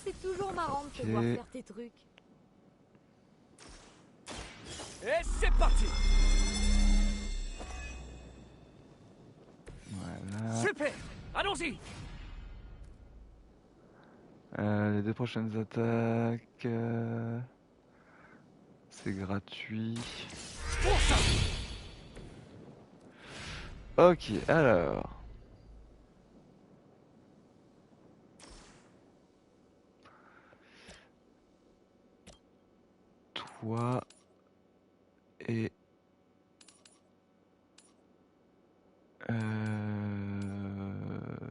C'est toujours marrant de te Ok. voir faire tes trucs. Et c'est parti. Voilà. Super. Allons-y. Les 2 prochaines attaques, c'est gratuit. Pour ça. Ok, alors. Toi et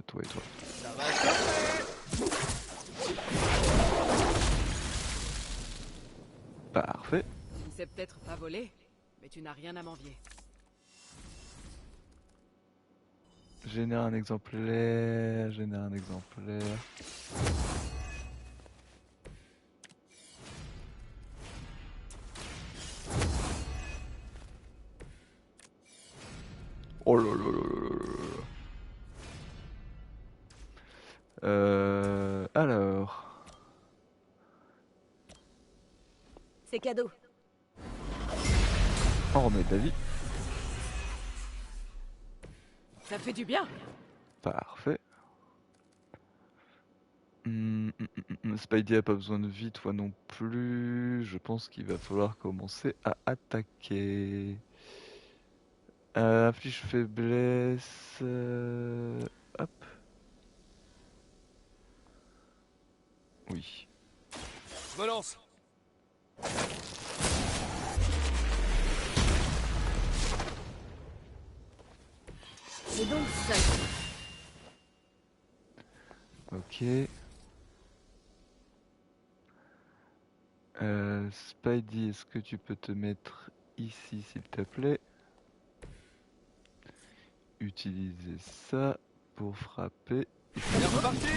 toi et toi. Ça va chauffer. Parfait. Tu ne sais peut-être pas voler, mais tu n'as rien à m'envier. Génère un exemplaire, génère un exemplaire. Oh là là là là là là. Alors. C'est cadeau. On remet de la vie. Ça fait du bien. Parfait. Spidey a pas besoin de vie, toi non plus. Je pense qu'il va falloir commencer à attaquer. Afflige faiblesse. Hop. Oui. Je me lance. C'est donc seul. Ok. Spidey, est-ce que tu peux te mettre ici s'il te plaît? Utiliser ça pour frapper. C'est reparti.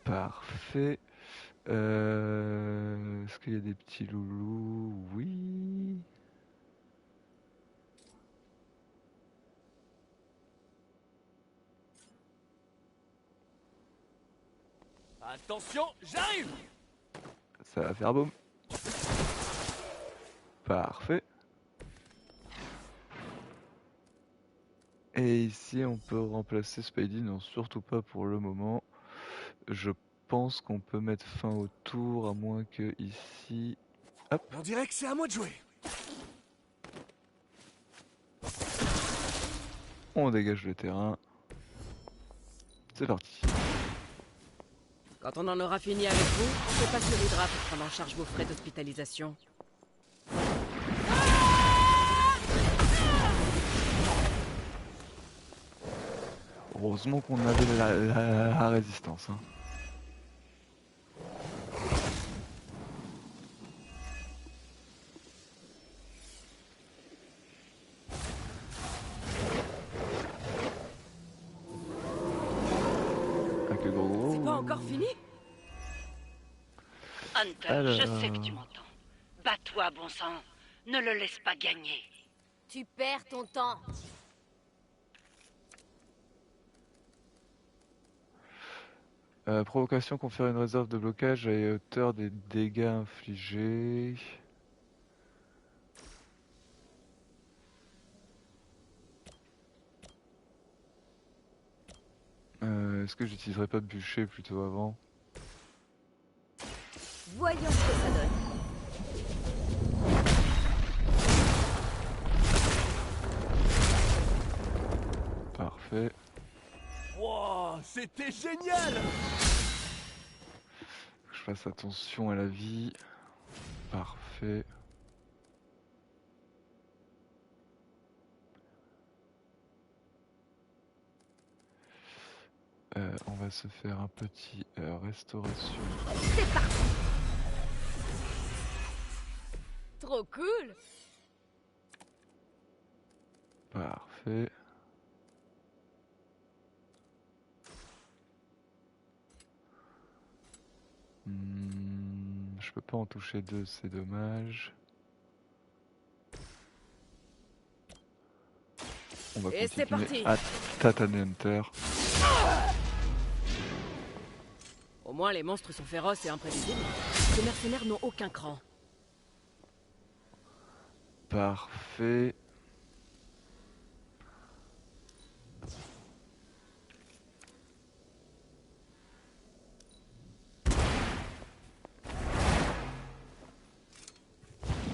Parfait. Est-ce qu'il y a des petits loulous? Oui. Attention, j'arrive. Ça va faire boum. Parfait. Et ici, on peut remplacer Spidey. Non, surtout pas pour le moment. Je pense qu'on peut mettre fin au tour, à moins que ici... Hop. On dirait que c'est à moi de jouer. On dégage le terrain. C'est parti. Quand on en aura fini avec vous, on fait passer les draps pour prendre en charge vos frais d'hospitalisation. Heureusement qu'on avait la résistance. Hein. C'est pas encore fini? Hunter, Alors... je sais que tu m'entends. Bats-toi, bon sang. Ne le laisse pas gagner. Tu perds ton temps. Provocation confère une réserve de blocage à hauteur des dégâts infligés. Est-ce que j'utiliserais pas bûcher plutôt avant? Voyons ce que ça donne. Parfait. Wow, c'était génial! Faut que je fasse attention à la vie. Parfait. On va se faire un petit restauration. C'est parti. Trop cool. Parfait. Je peux pas en toucher deux, c'est dommage. On va Et c'est continuer parti. à tataner Hunter. Au moins, les monstres sont féroces et imprévisibles. Les mercenaires n'ont aucun cran. Parfait.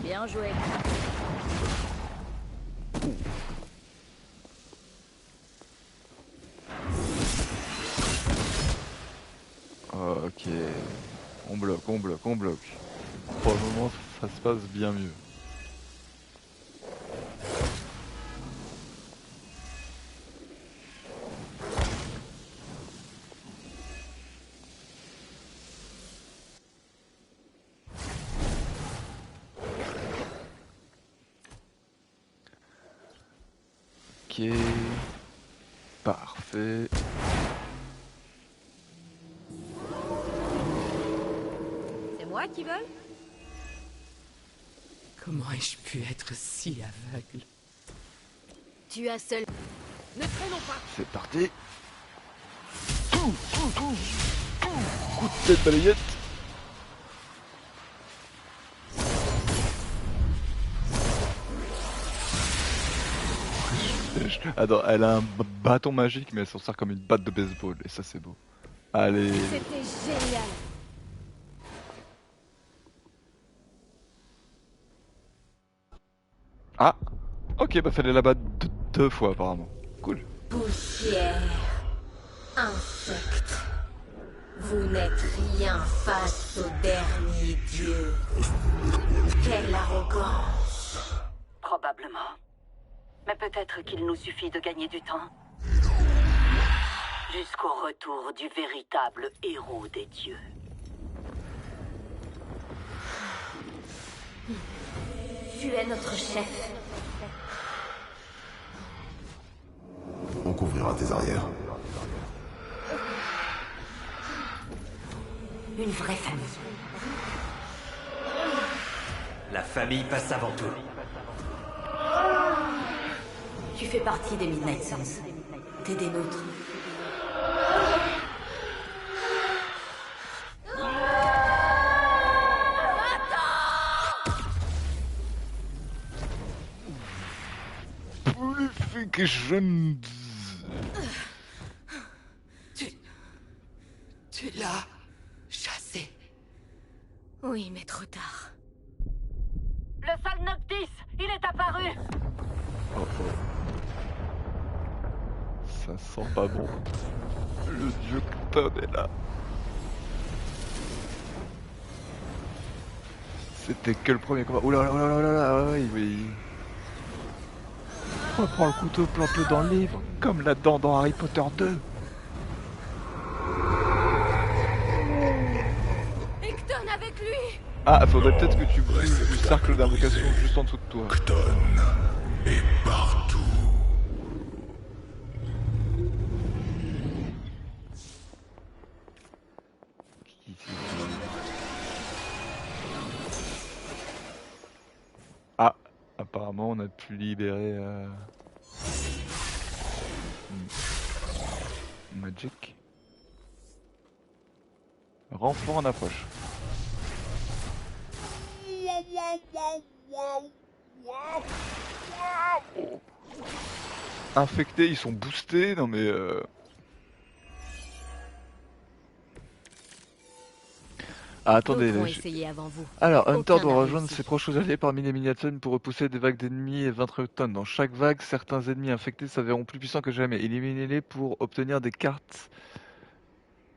Bien joué. Ok. On bloque, on bloque, on bloque. Pour le moment, ça se passe bien mieux. Ok. Parfait. C'est moi qui vole? Comment ai-je pu être si aveugle? Tu as seul... Ne traînons pas. C'est parti. Coup de tête balayette. Attends, elle a un bâton magique, mais elle s'en sert comme une batte de baseball, et ça c'est beau. Allez. C'était génial. Ah. Ok, bah fallait la battre deux fois apparemment. Cool. Poussière, insecte, vous n'êtes rien face au dernier dieu. Quelle arrogance! Probablement. Mais peut-être qu'il nous suffit de gagner du temps. Jusqu'au retour du véritable héros des dieux. Tu es notre chef. On couvrira tes arrières. Une vraie famille. La famille passe avant tout. Tu fais partie des Midnight Suns. T'es des nôtres. Purification. Tu l'as chassé. Oui, mais trop tard. Le Sol Noctis, il est apparu. Oh oh. Ça sent pas bon. Le dieu Cton est là. C'était que le premier combat. Oula, oula, oula, oula, oui, oui. Reprends le couteau, plante-le dans le livre, comme là-dedans dans Harry Potter 2. Ecton avec lui. Ah, faudrait peut-être que tu bouges du cercle d'invocation juste en dessous de toi. Cton est partout. Ah, apparemment on a pu libérer Magic. Renfort en approche. Infectés, ils sont boostés, non mais Ah, attendez, D'autres ont là, essayé avant vous. Alors, Hunter Aucun doit n'a rejoindre réussi. ses proches alliés parmi les Miniatsuns pour repousser des vagues d'ennemis et 20 tonnes. Dans chaque vague, certains ennemis infectés s'avèreront plus puissants que jamais. Éliminez-les pour obtenir des cartes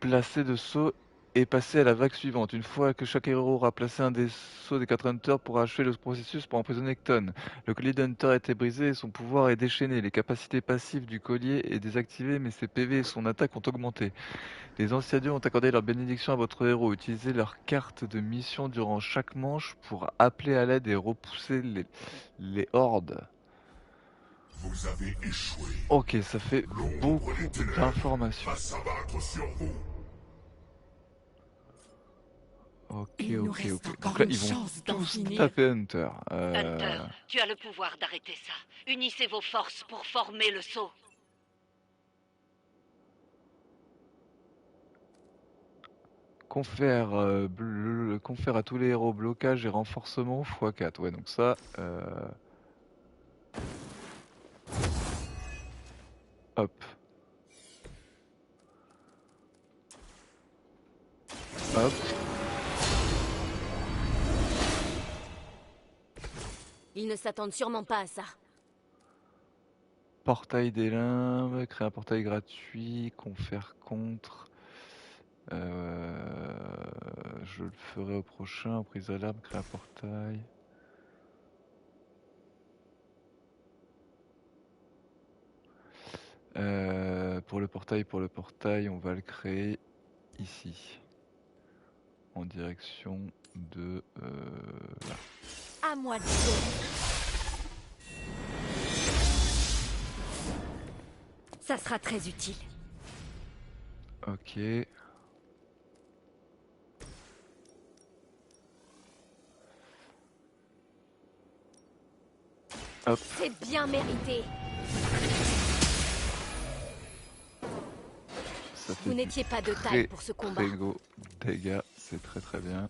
placées de sauts et passer à la vague suivante. Une fois que chaque héros aura placé un des sauts des 4 Hunters pour achever le processus pour emprisonner Cton. Le collier d'Hunter a été brisé et son pouvoir est déchaîné. Les capacités passives du collier est désactivée mais ses PV et son attaque ont augmenté. Les anciens dieux ont accordé leur bénédiction à votre héros. Utilisez leur carte de mission durant chaque manche pour appeler à l'aide et repousser les hordes. Vous avez échoué. Ok, ça fait beaucoup d'informations. Va s'abattre sur vous. Ok, ok, ok. Donc là, ils vont tous taper Hunter. Hunter, tu as le pouvoir d'arrêter ça. Unissez vos forces pour former le sceau. Confère, confère à tous les héros blocage et renforcement x4. Ouais, donc ça... Hop. Hop. Ils ne s'attendent sûrement pas à ça. Portail des limbes, créer un portail gratuit, confère contre. Je le ferai au prochain, prise d'alarme, créer un portail. Pour le portail, on va le créer ici. En direction de là. À moi de jouer. Ça sera très utile. Ok. Hop. C'est bien mérité. Ça fait Vous du n'étiez pas de taille pour ce combat. Très gros dégâts, c'est très très bien.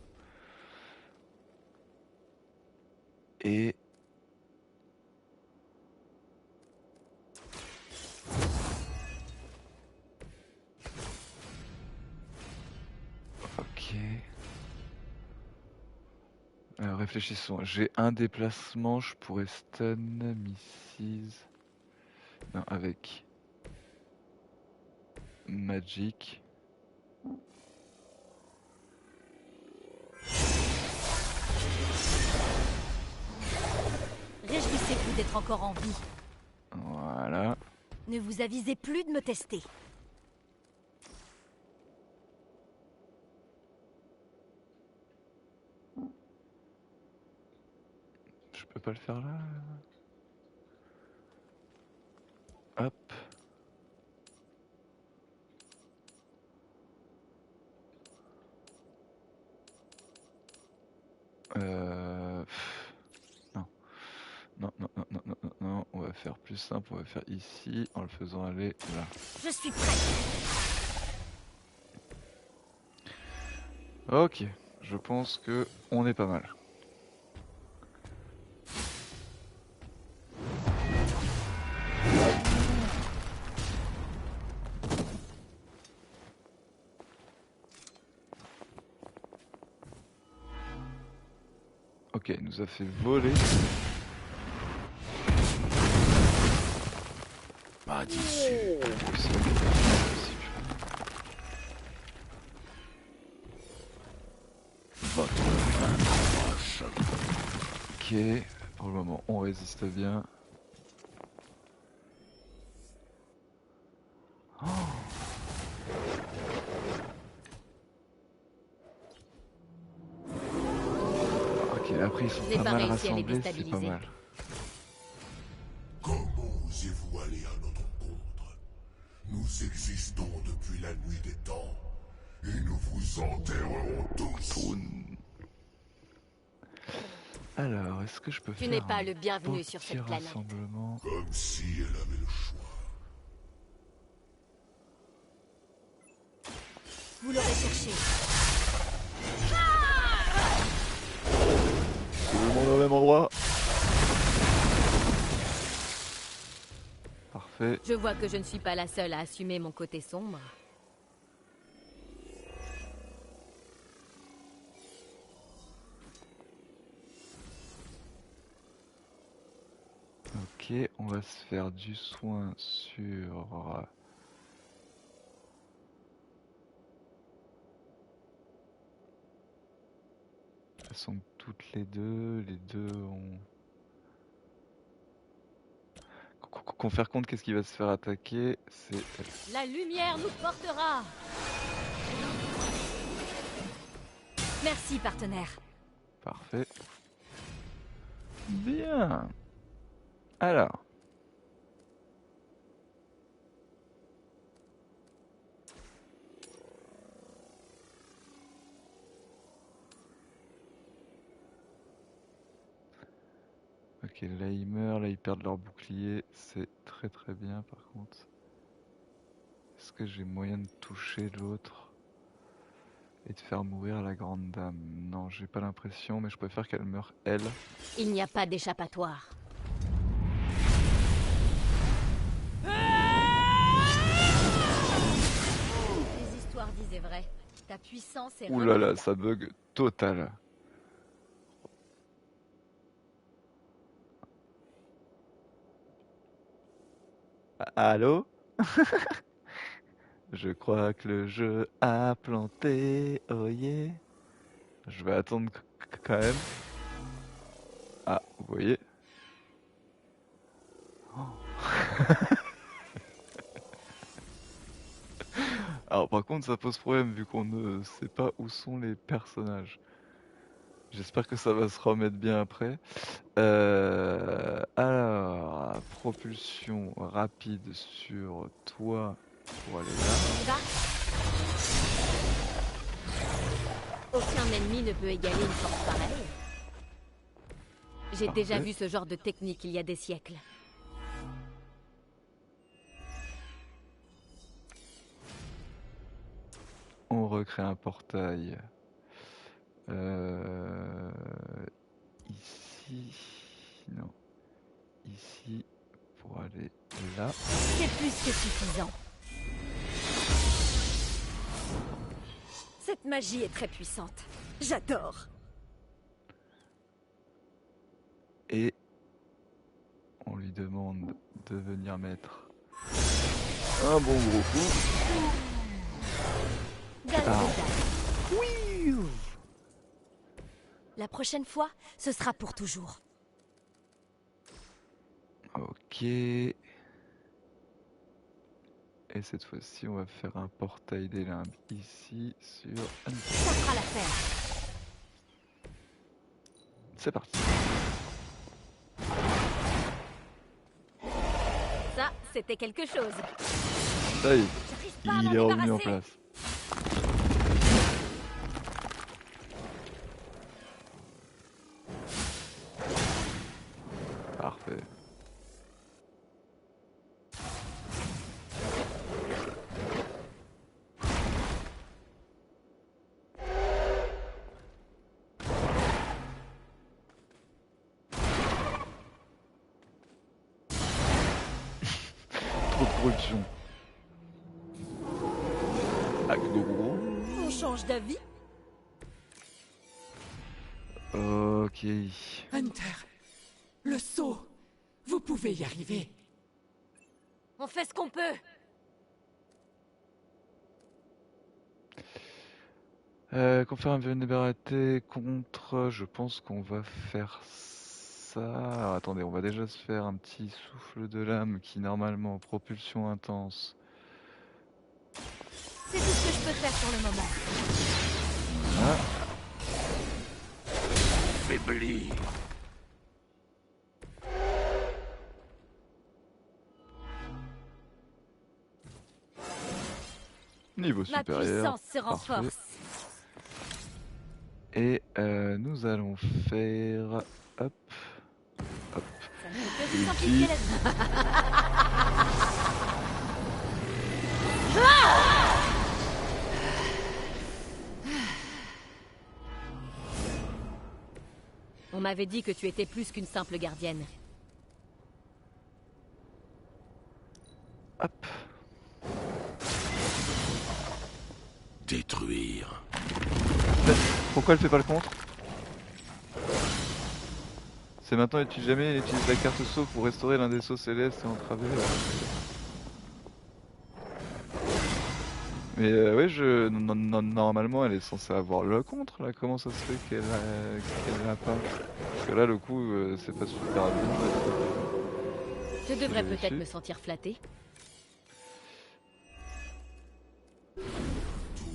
Et réfléchissons. J'ai un déplacement, je pourrais stun Mrs. Non, avec Magic. Réjouissez-vous d'être encore en vie. Voilà. Ne vous avisez plus de me tester. Je peux pas le faire là. Hop. Non. Non. On va faire plus simple. On va faire ici en le faisant aller là. Je suis prêt. Ok. Je pense que on est pas mal. Ok, il nous a fait voler. Pas d'issue. Votre fin approche. Ok, pour le moment on résiste bien. Oh. Ok, après ils sont pas mal rassemblés, c'est pas mal. Comment osez-vous aller à notre rencontre? Nous existons depuis la nuit des temps, et nous vous enterrerons tous. Alors, est-ce que je peux Tu faire n'es pas un le bienvenu sur petit cette planète. rassemblement? Comme si elle avait le choix. Vous l'aurez cherché. Tout le monde au même endroit. Parfait. Je vois que je ne suis pas la seule à assumer mon côté sombre. Ok, on va se faire du soin sur... Elles sont toutes les deux ont... Qu'on faire compte qu'est-ce qui va se faire attaquer, c'est... La lumière nous portera. Merci, partenaire. Parfait. Bien. Alors. Ok, là ils meurent, là ils perdent leur bouclier, c'est très très bien par contre. Est-ce que j'ai moyen de toucher l'autre et de faire mourir la grande dame? Non, j'ai pas l'impression, mais je préfère qu'elle meure elle. Il n'y a pas d'échappatoire. Les histoires disaient vrai. Ta puissance est... Ouh là là, ça bug total. Allô? Je crois que le jeu a planté, oh yeah. Je vais attendre quand même. Ah, vous voyez? Oh. Alors par contre ça pose problème vu qu'on ne sait pas où sont les personnages. J'espère que ça va se remettre bien après. Alors, propulsion rapide sur toi pour aller là. Aucun ennemi ne peut égaler une force pareille. J'ai déjà vu ce genre de technique il y a des siècles. On recrée un portail. Ici. Non. Ici. Pour aller là. C'est plus que suffisant. Cette magie est très puissante. J'adore. Et on lui demande de venir mettre un bon gros coup. Ah. Oui. La prochaine fois, ce sera pour toujours. Ok. Et cette fois-ci, on va faire un portail des limbes ici sur Hunter. Ça fera l'affaire. C'est parti. Ça, c'était quelque chose. Ça y est, J'arrive pas à il est m'en revenu en débarrasser. place. Parfait. Trop de corruption. Ah, gros. On change d'avis? Ok. Hunter, le saut. Vous pouvez y arriver. On fait ce qu'on peut. Confère un vulnérabilité contre... Je pense qu'on va faire ça... Alors, attendez, on va déjà se faire un petit souffle de lame qui normalement, propulsion intense. C'est tout ce que je peux faire pour le moment. Voilà. Faibli. Niveau Ma supérieur. puissance se Parfait. renforce. Et nous allons faire... Hop. Hop. Ça ne fait que Ulti. simplifier la vie. On m'avait dit que tu étais plus qu'une simple gardienne. Hop. Détruire. Pourquoi elle fait pas le contre? C'est maintenant, utilise jamais, elle utilise la carte saut pour restaurer l'un des sauts célestes et entraver. Mais oui, normalement elle est censée avoir le contre là, comment ça se fait qu'elle l'a pas? Parce que là le coup c'est pas super bien. Je devrais vérifie. peut-être me sentir flattée.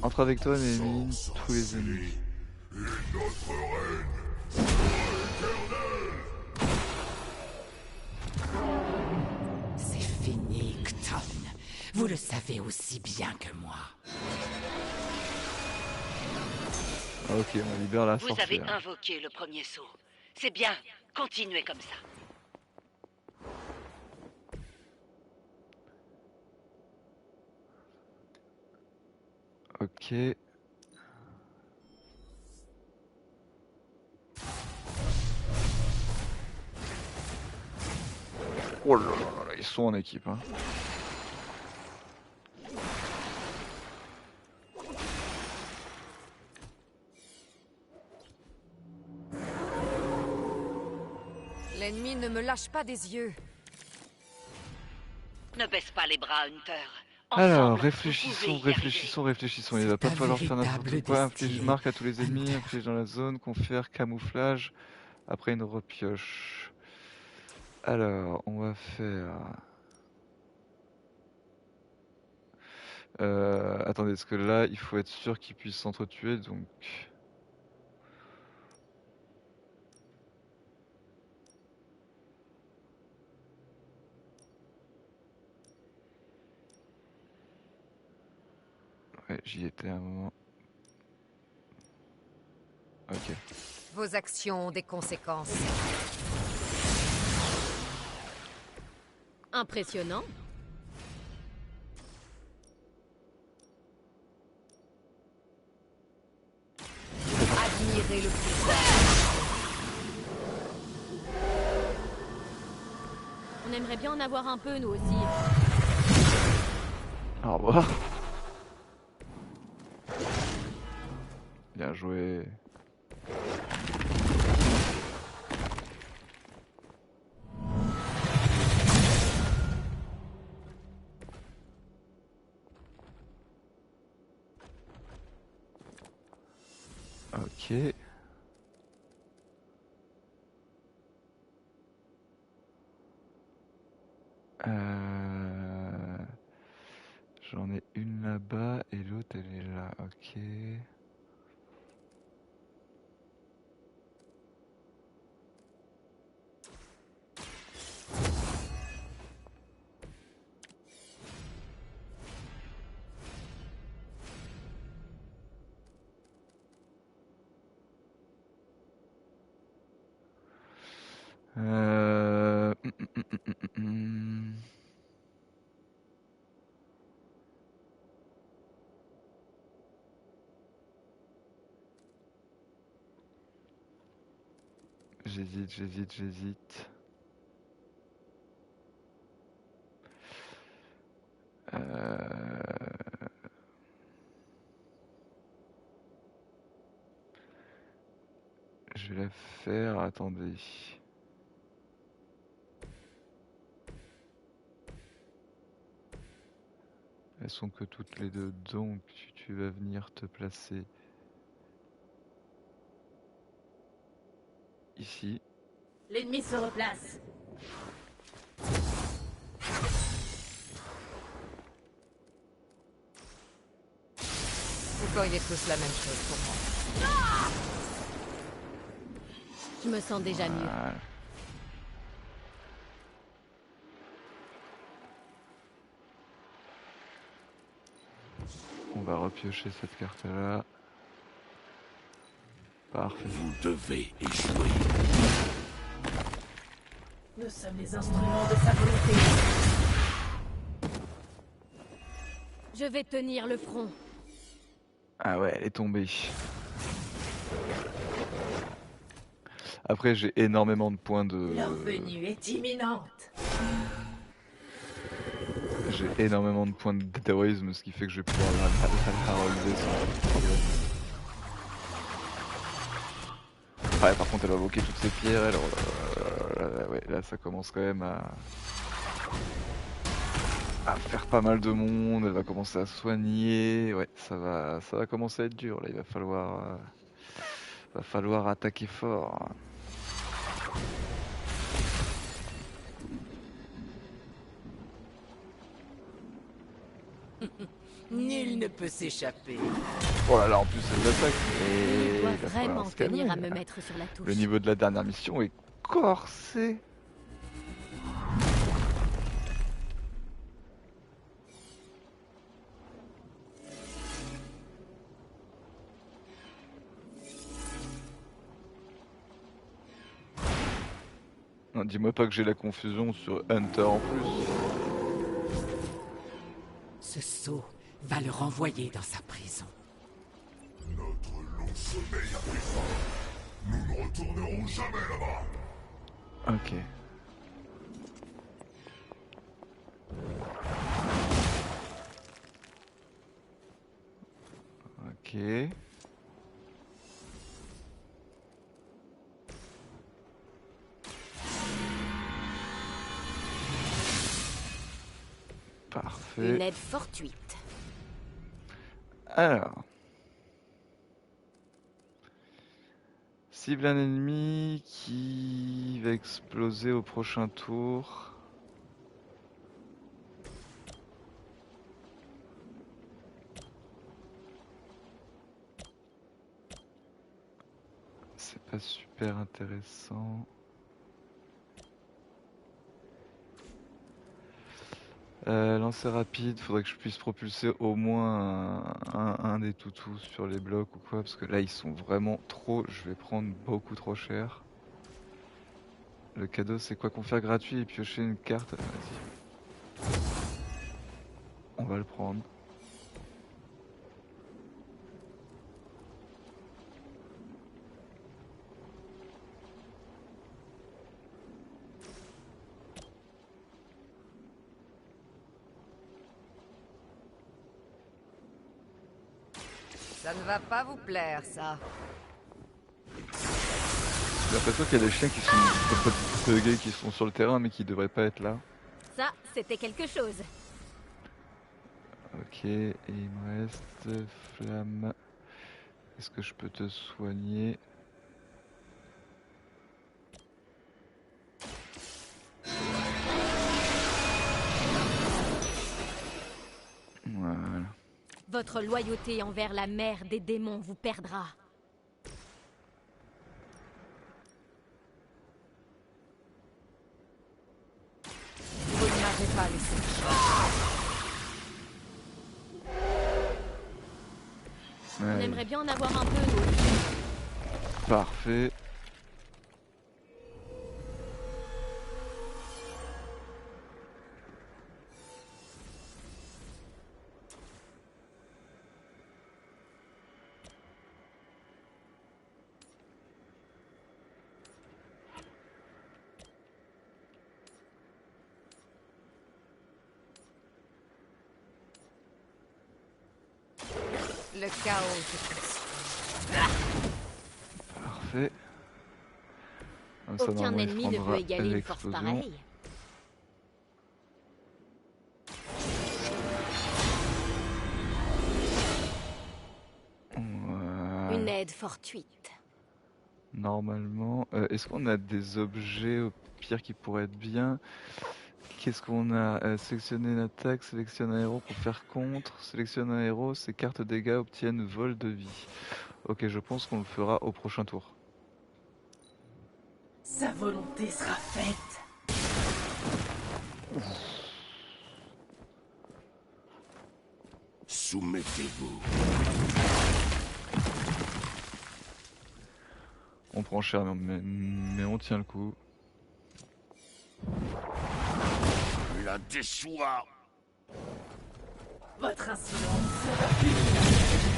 Entre avec toi et élimine tous les ennemis. C'est fini, Kton. Vous le savez aussi bien que moi. Ah, ok, on libère la Vous avez sorcière. invoqué le premier saut. C'est bien, continuez comme ça. Ok. Oh là là là, ils sont en équipe hein. L'ennemi ne me lâche pas des yeux. Ne baisse pas les bras, Hunter. Alors, Ensemble, réfléchissons, réfléchissons. Il va pas falloir faire n'importe quoi. Inflige marque à tous les ennemis, inflige dans la zone, confère camouflage. Après une repioche. Alors, on va faire... attendez, parce que là, il faut être sûr qu'ils puissent s'entretuer, donc... Ouais, j'y étais à un moment. Ok. Vos actions ont des conséquences. Impressionnant. Admirez le pouvoir. On aimerait bien en avoir un peu, nous aussi. Au revoir. Bien joué. Ok. J'en ai une là-bas et l'autre elle est là. Ok. Euh... hum, hum, hum, hum, hum, hum. J'hésite. Je vais la faire, attendez. Elles sont que toutes les deux, donc tu vas venir te placer ici. L'ennemi se replace. Vous feriez tous la même chose pour moi. Je me sens déjà mieux. Voilà. On va repiocher cette carte-là. Parfait. Vous devez échouer. Nous sommes les instruments de sa volonté. Je vais tenir le front. Ah ouais, elle est tombée. Après, j'ai énormément de points de... Leur venue est imminente. J'ai énormément de points d'héroïsme, ce qui fait que je vais pouvoir la relever sans problème. Ouais, par contre, elle va invoquer toutes ces pierres, alors ouais, là ça commence quand même à faire pas mal de monde, elle va commencer à soigner, ouais, ça va commencer à être dur, là il va falloir attaquer fort. Nul ne peut s'échapper. Oh là là, en plus elle l'attaque, et Il doit il va falloir vraiment se calmer, tenir à me là. mettre sur la touche. Le niveau de la dernière mission est corsé. Non, dis-moi pas que j'ai la confusion sur Hunter en plus. Ce sceau va le renvoyer dans sa prison. Notre long sommeil a pris fin. Nous ne retournerons jamais là-bas. Ok. Ok. Parfait. Une aide fortuite. Alors. Cible un ennemi qui va exploser au prochain tour. C'est pas super intéressant. Lancer rapide, faudrait que je puisse propulser au moins un des toutous sur les blocs ou quoi, parce que là ils sont vraiment trop, je vais prendre beaucoup trop cher. Le cadeau c'est quoi, confère gratuit et piocher une carte, vas-y. On va le prendre. Ça ne va pas vous plaire, ça. J'ai l'impression qu'il y a des chiens qui sont buggés, qui sont sur le terrain mais qui devraient pas être là. Ça, c'était quelque chose. Ok, et il me reste flamme Est-ce que je peux te soigner? Voilà. Votre loyauté envers la mère des démons vous perdra. Vous ne m'avez pas laissé le choix. On Ouais. aimerait bien en avoir un peu, nous. Parfait. Le chaos se consume. Parfait. Ça, Aucun normalement, il ennemi ne prendra peut égaler une force l'explosion. pareille. Voilà. Une aide fortuite. Normalement, est-ce qu'on a des objets au pire qui pourraient être bien? Qu'est-ce qu'on a? Sélectionner une attaque, sélectionne un héros pour faire contre. Sélectionne un héros, ses cartes dégâts obtiennent vol de vie. Ok, je pense qu'on le fera au prochain tour. Sa volonté sera faite. Soumettez-vous. On prend cher, mais on tient le coup. La déçoit. Votre insolence sera punie.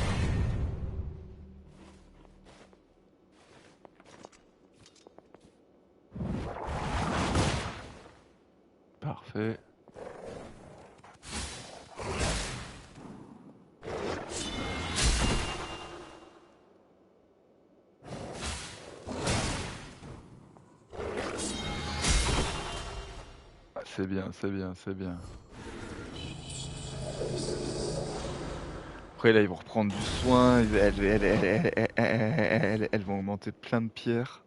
Parfait. Ah, c'est bien, c'est bien, c'est bien. Après là ils vont reprendre du soin, elles vont augmenter plein de pierres.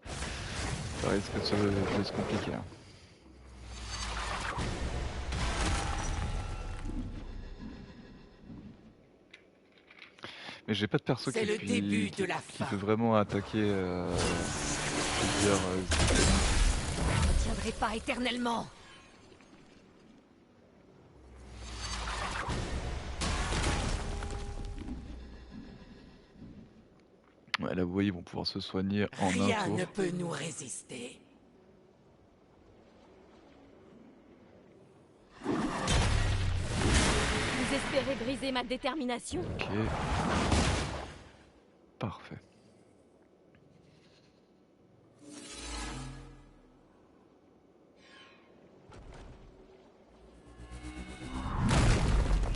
Ça risque de se compliquer. Hein. Mais j'ai pas de perso C'est le début de la qui fin. peut vraiment attaquer plusieurs Je ne tiendrai pas éternellement. Ouais, là vous voyez ils vont pouvoir se soigner en un Rien tour. ne peut nous résister. Vous espérez briser ma détermination? Ok. Parfait.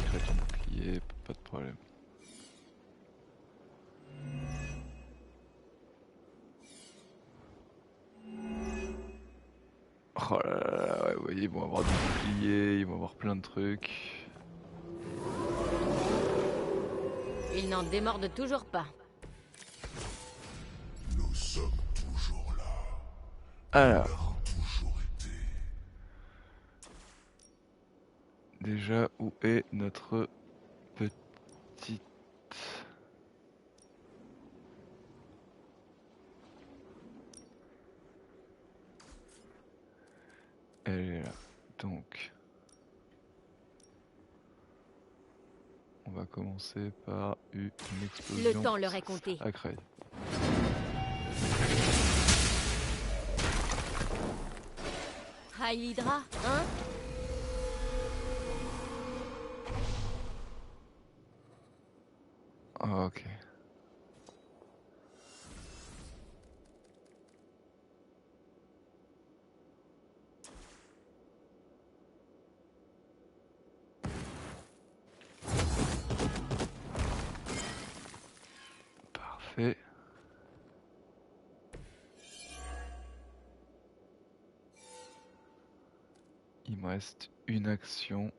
Crée ton bouclier, pas de problème. Oh là là, ouais, vous voyez, ils vont avoir du bouclier, ils vont avoir plein de trucs. Ils n'en démordent toujours pas. Nous sommes toujours là. Alors, Nous l'avons toujours été. déjà, où est notre petite... Elle est là. Donc, on va commencer par une explosion. Le temps leur est compté. À Creil. Haï Hydra, hein? Ah, ok. Parfait. Il me reste une action.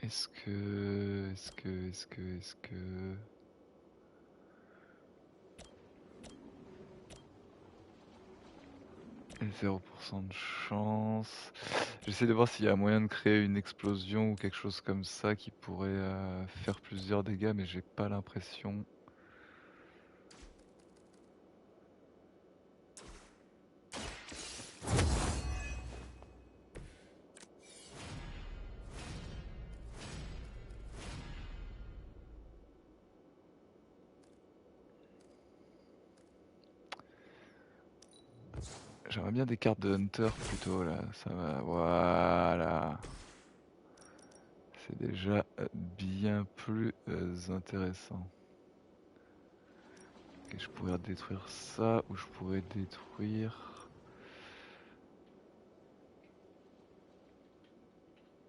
Est-ce que... 0% de chance. J'essaie de voir s'il y a moyen de créer une explosion ou quelque chose comme ça qui pourrait faire plusieurs dégâts, mais j'ai pas l'impression. J'aimerais bien des cartes de Hunter plutôt là, ça va, voilà. C'est déjà bien plus intéressant. Ok, je pourrais détruire ça ou je pourrais détruire...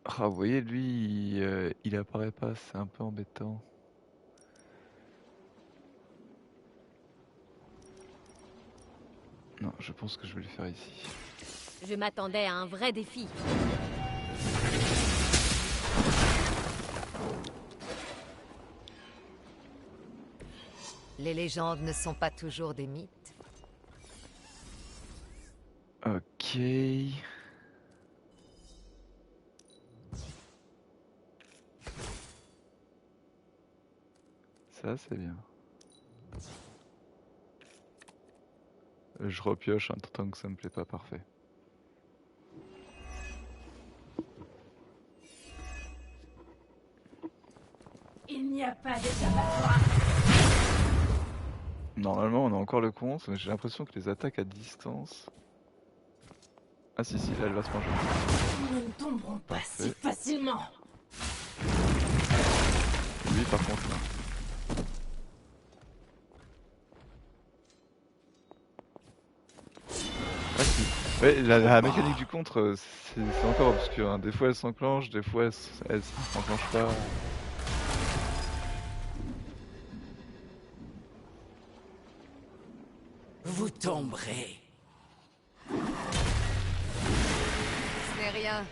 Ah, vous voyez, lui, il apparaît pas, c'est un peu embêtant. Non, je pense que je vais le faire ici. Je m'attendais à un vrai défi. Les légendes ne sont pas toujours des mythes. Ok. Ça, c'est bien. Je repioche tant que ça me plaît pas, parfait. Il n'y a pas d'échappatoire. Normalement, on a encore le compte, mais j'ai l'impression que les attaques à distance... Ah si, là, elle va se manger. Nous ne tomberons pas si facilement. Lui, par contre, là. Ah si. Ouais, la mécanique du contre, c'est encore obscur. Hein. Des fois, elle s'enclenche, des fois, elle s'enclenche pas. Vous tomberez. Ce n'est rien.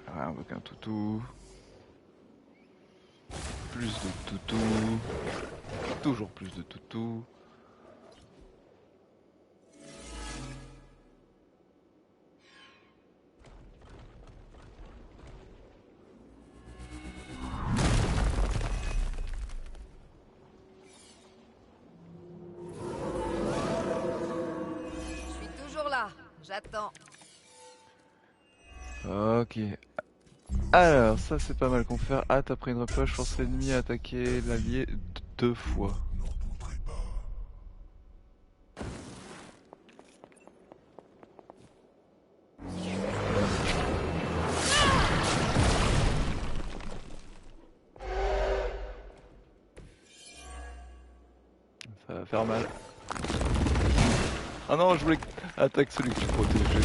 Ah, on veut qu'un toutou. Plus de toutou. Toujours plus de toutou. Je suis toujours là. J'attends. Ok. Alors, ça c'est pas mal qu'on fait. Hâte après une reploche, force l'ennemi à attaquer l'allié 2 fois. Ça va faire mal. Ah non, je voulais attaquer celui que tu protégeais.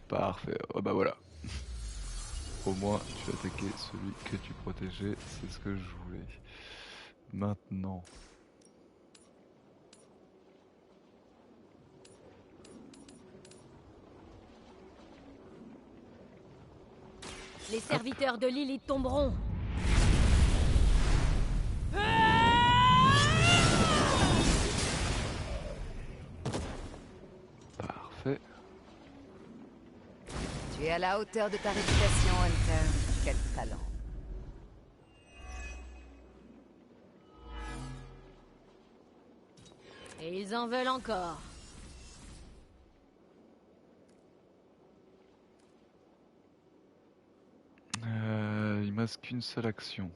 Parfait. Oh bah voilà. Au moins, tu as attaqué celui que tu protégeais, c'est ce que je voulais. Maintenant. Les serviteurs de Lilith tomberont. Parfait. Tu es à la hauteur de ta réputation, Hunter. Quel talent. Et ils en veulent encore. Il me reste qu'une seule action.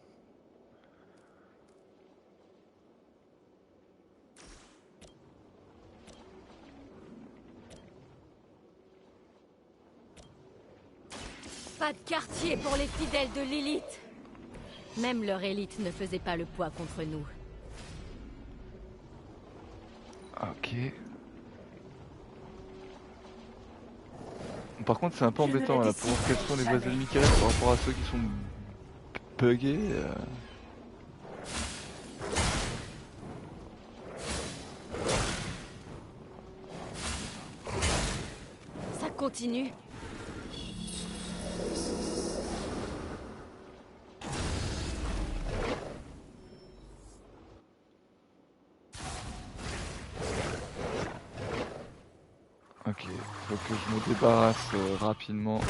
Pas de quartier pour les fidèles de Lilith. Même leur élite ne faisait pas le poids contre nous. Ok. Par contre, c'est un peu embêtant là, pour voir quels sont les vrais ennemis qui restent par rapport à ceux qui sont buggés. continue. Ok, faut que je me débarrasse rapidement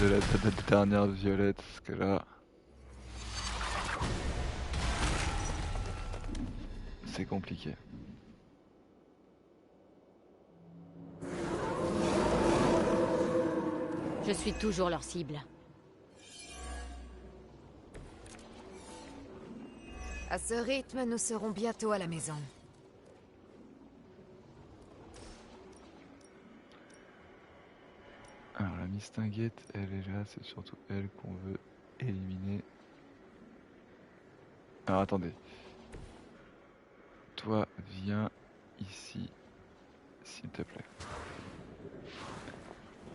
de la dernière violette, parce que là... c'est compliqué. Je suis toujours leur cible. À ce rythme, nous serons bientôt à la maison. Alors la mistinguette, elle est là, c'est surtout elle qu'on veut éliminer. Alors attendez. Toi, viens ici, s'il te plaît.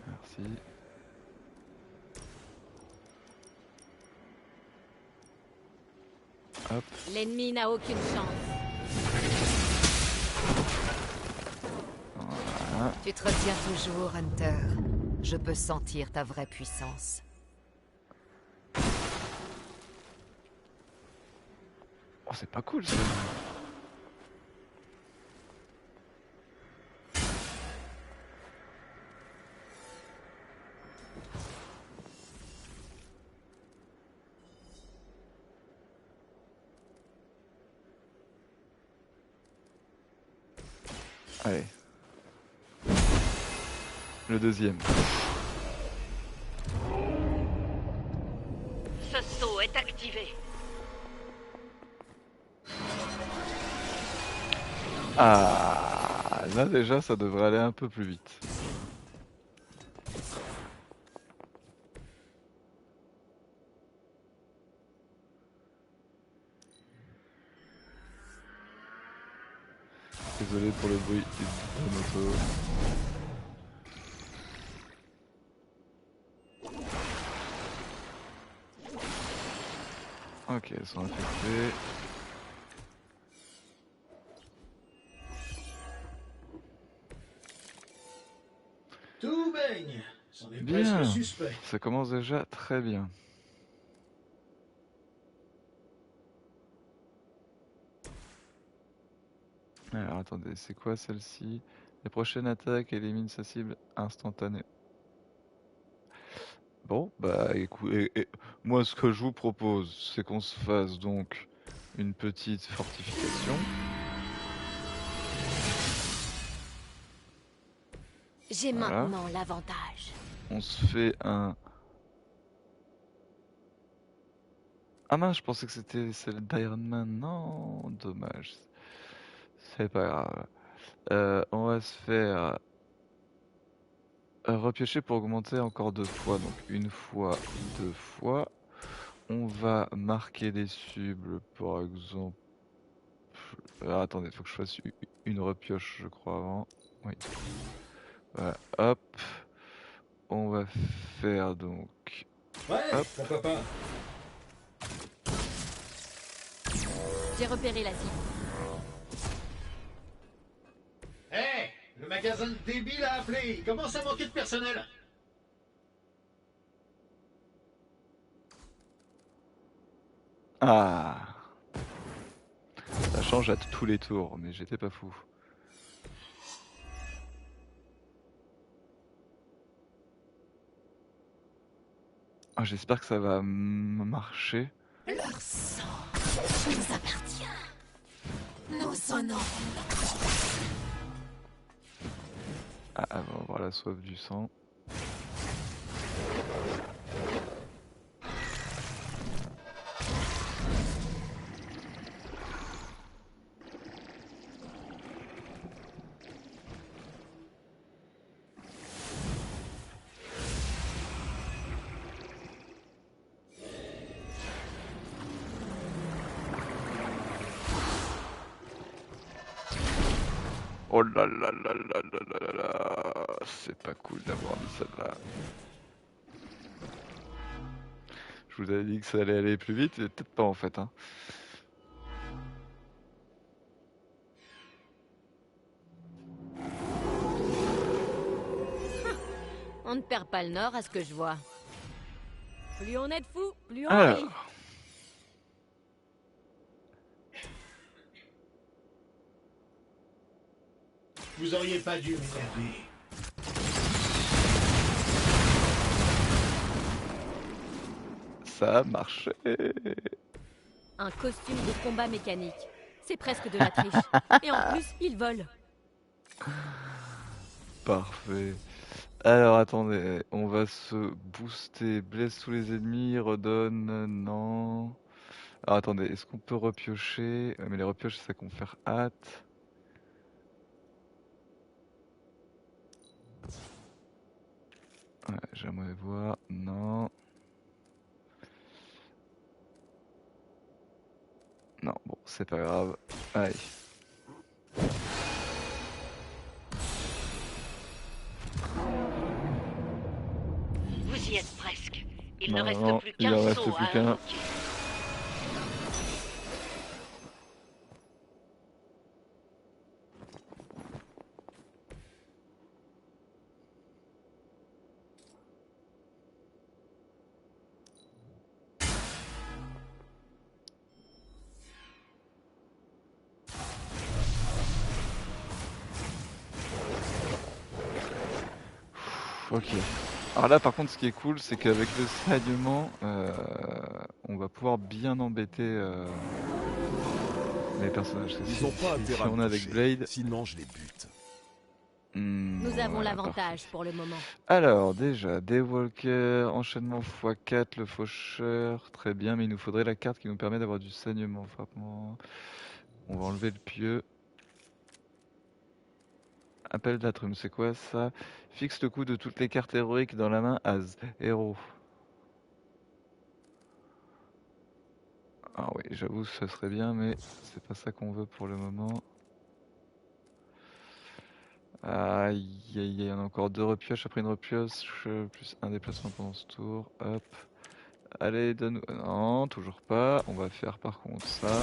Merci. Hop. L'ennemi n'a aucune chance. Voilà. Tu te retiens toujours, Hunter. Je peux sentir ta vraie puissance. Oh, c'est pas cool ça. Allez. Le deuxième. Ce saut est activé. Ah, là déjà ça devrait aller un peu plus vite. Désolé pour le bruit de moto. Ok, elles sont infectées. Tout baigne. C'en est Bien, presque suspect. ça commence déjà très bien. Alors attendez, c'est quoi celle-ci? Les prochaines attaques éliminent sa cible instantanément. Bon, bah écoute, moi ce que je vous propose, c'est qu'on se fasse donc une petite fortification. J'ai Voilà. maintenant l'avantage. On se fait un... Ah mince, je pensais que c'était celle d'Iron Man. Non, dommage. C'est pas grave. On va se faire repiocher pour augmenter encore 2 fois. Donc une fois, 2 fois. On va marquer des cibles, par exemple. Attendez, il faut que je fasse une repioche, je crois, avant. Oui. Voilà, hop. On va faire donc... Ouais, hop. pourquoi pas. J'ai repéré la cible. Hé, le magasin de débile a appelé. Il commence à manquer de personnel. Ah, ça change à tous les tours, mais j'étais pas fou. Ah, j'espère que ça va marcher. Leur sang nous appartient. Nous honorons notre... Ah, on va avoir la soif du sang. Oh là là là là là là là là, c'est pas cool d'avoir mis celle-là. Je vous avais dit que ça allait aller plus vite, et peut-être pas en fait. Hein. perds pas le nord à ce que je vois. Plus on est de fous, plus on Alors. rit. Vous auriez pas dû m'énerver. Ça a marché. Un costume de combat mécanique. C'est presque de la triche. Et en plus, il vole. Parfait. Alors attendez, on va se booster, blesse tous les ennemis, redonne, non. Alors attendez, est-ce qu'on peut repiocher? Mais les repioches c'est ça qu'on fait hâte. Ouais, j'aimerais voir, non. Non, bon, c'est pas grave. Allez. Vous y êtes presque. Il Non, ne reste non, plus il en qu'un reste saut plus à qu'un. invoquer. Ok. Alors là, par contre, ce qui est cool, c'est qu'avec le saignement, on va pouvoir bien embêter les personnages. Ils ont pas intérêt Si à on me est avec toucher, Blade. sinon je les bute. Nous avons Voilà, l'avantage pour le moment. Alors, déjà, Daywalker, enchaînement x4, le faucheur, très bien, mais il nous faudrait la carte qui nous permet d'avoir du saignement, frappement. On va enlever le pieu. Appel d'Atrum, c'est quoi ça? Fixe le coût de toutes les cartes héroïques dans la main as héros. Ah oui, j'avoue, ça serait bien, mais c'est pas ça qu'on veut pour le moment. Aïe, aïe, aïe, on a encore 2 repioches, après une repioche, plus un déplacement pendant ce tour. Hop. Allez, donne-nous. Non, toujours pas. On va faire par contre ça.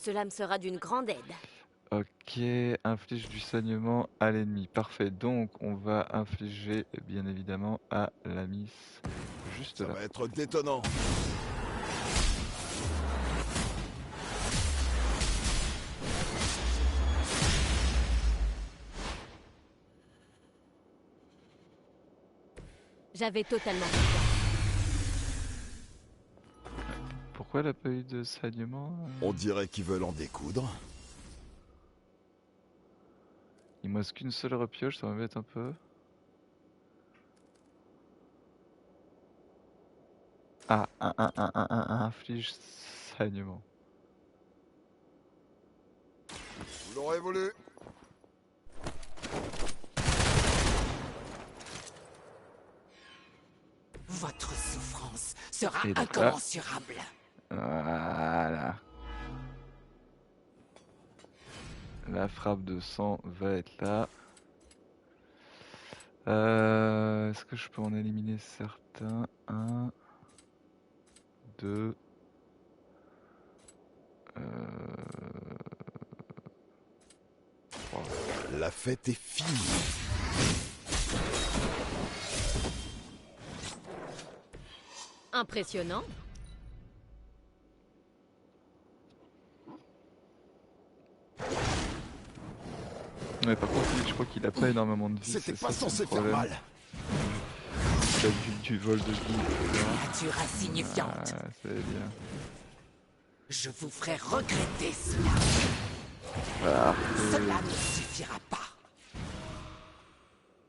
Cela me sera d'une grande aide. Ok, inflige du saignement à l'ennemi. Parfait, donc on va infliger bien évidemment à la miss. Juste Ça là. va être détonnant. J'avais totalement confiance. Pourquoi elle a pas eu de saignement? On dirait qu'ils veulent en découdre. Il me reste qu'une seule repioche, ça m'embête un peu. Ah, inflige saignement. Vous l'aurez voulu. Votre souffrance sera Et donc là- incommensurable. Voilà. La frappe de sang va être là. Est-ce que je peux en éliminer certains? 1, 2. La fête est finie. Impressionnant. Ouais, par contre, lui, je crois qu'il a pas énormément de vie. C'était c'est pas ça, son censé faire problème. mal. Il a du vol de vie, etc. Nature insignifiante. Ah, c'est bien. Je vous ferai regretter cela. Parfait. Cela ne suffira pas.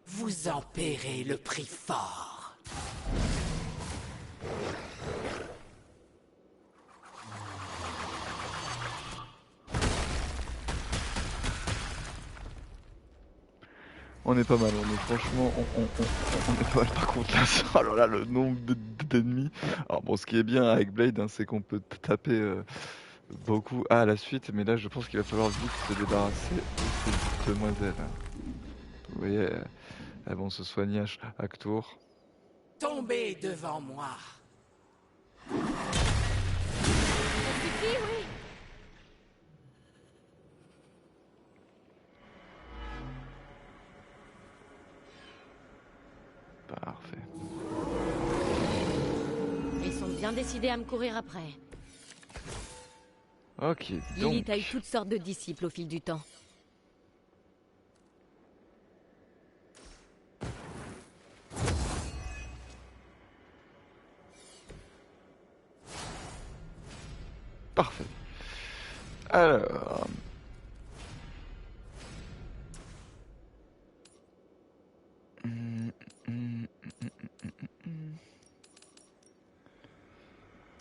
Vous en paierez le prix fort. On est pas mal, on est franchement, on est pas mal par contre là, alors là le nombre d'ennemis. Alors bon, ce qui est bien avec Blade, hein, c'est qu'on peut taper beaucoup à la suite, mais là je pense qu'il va falloir vite se débarrasser de ces demoiselles. Vous voyez, elles vont se soigner à chaque tour. Tombez devant moi. Ça suffit, oui. Parfait. Ils sont bien décidés à me courir après. Ok, donc... Lilith a eu toutes sortes de disciples au fil du temps. Parfait. Alors...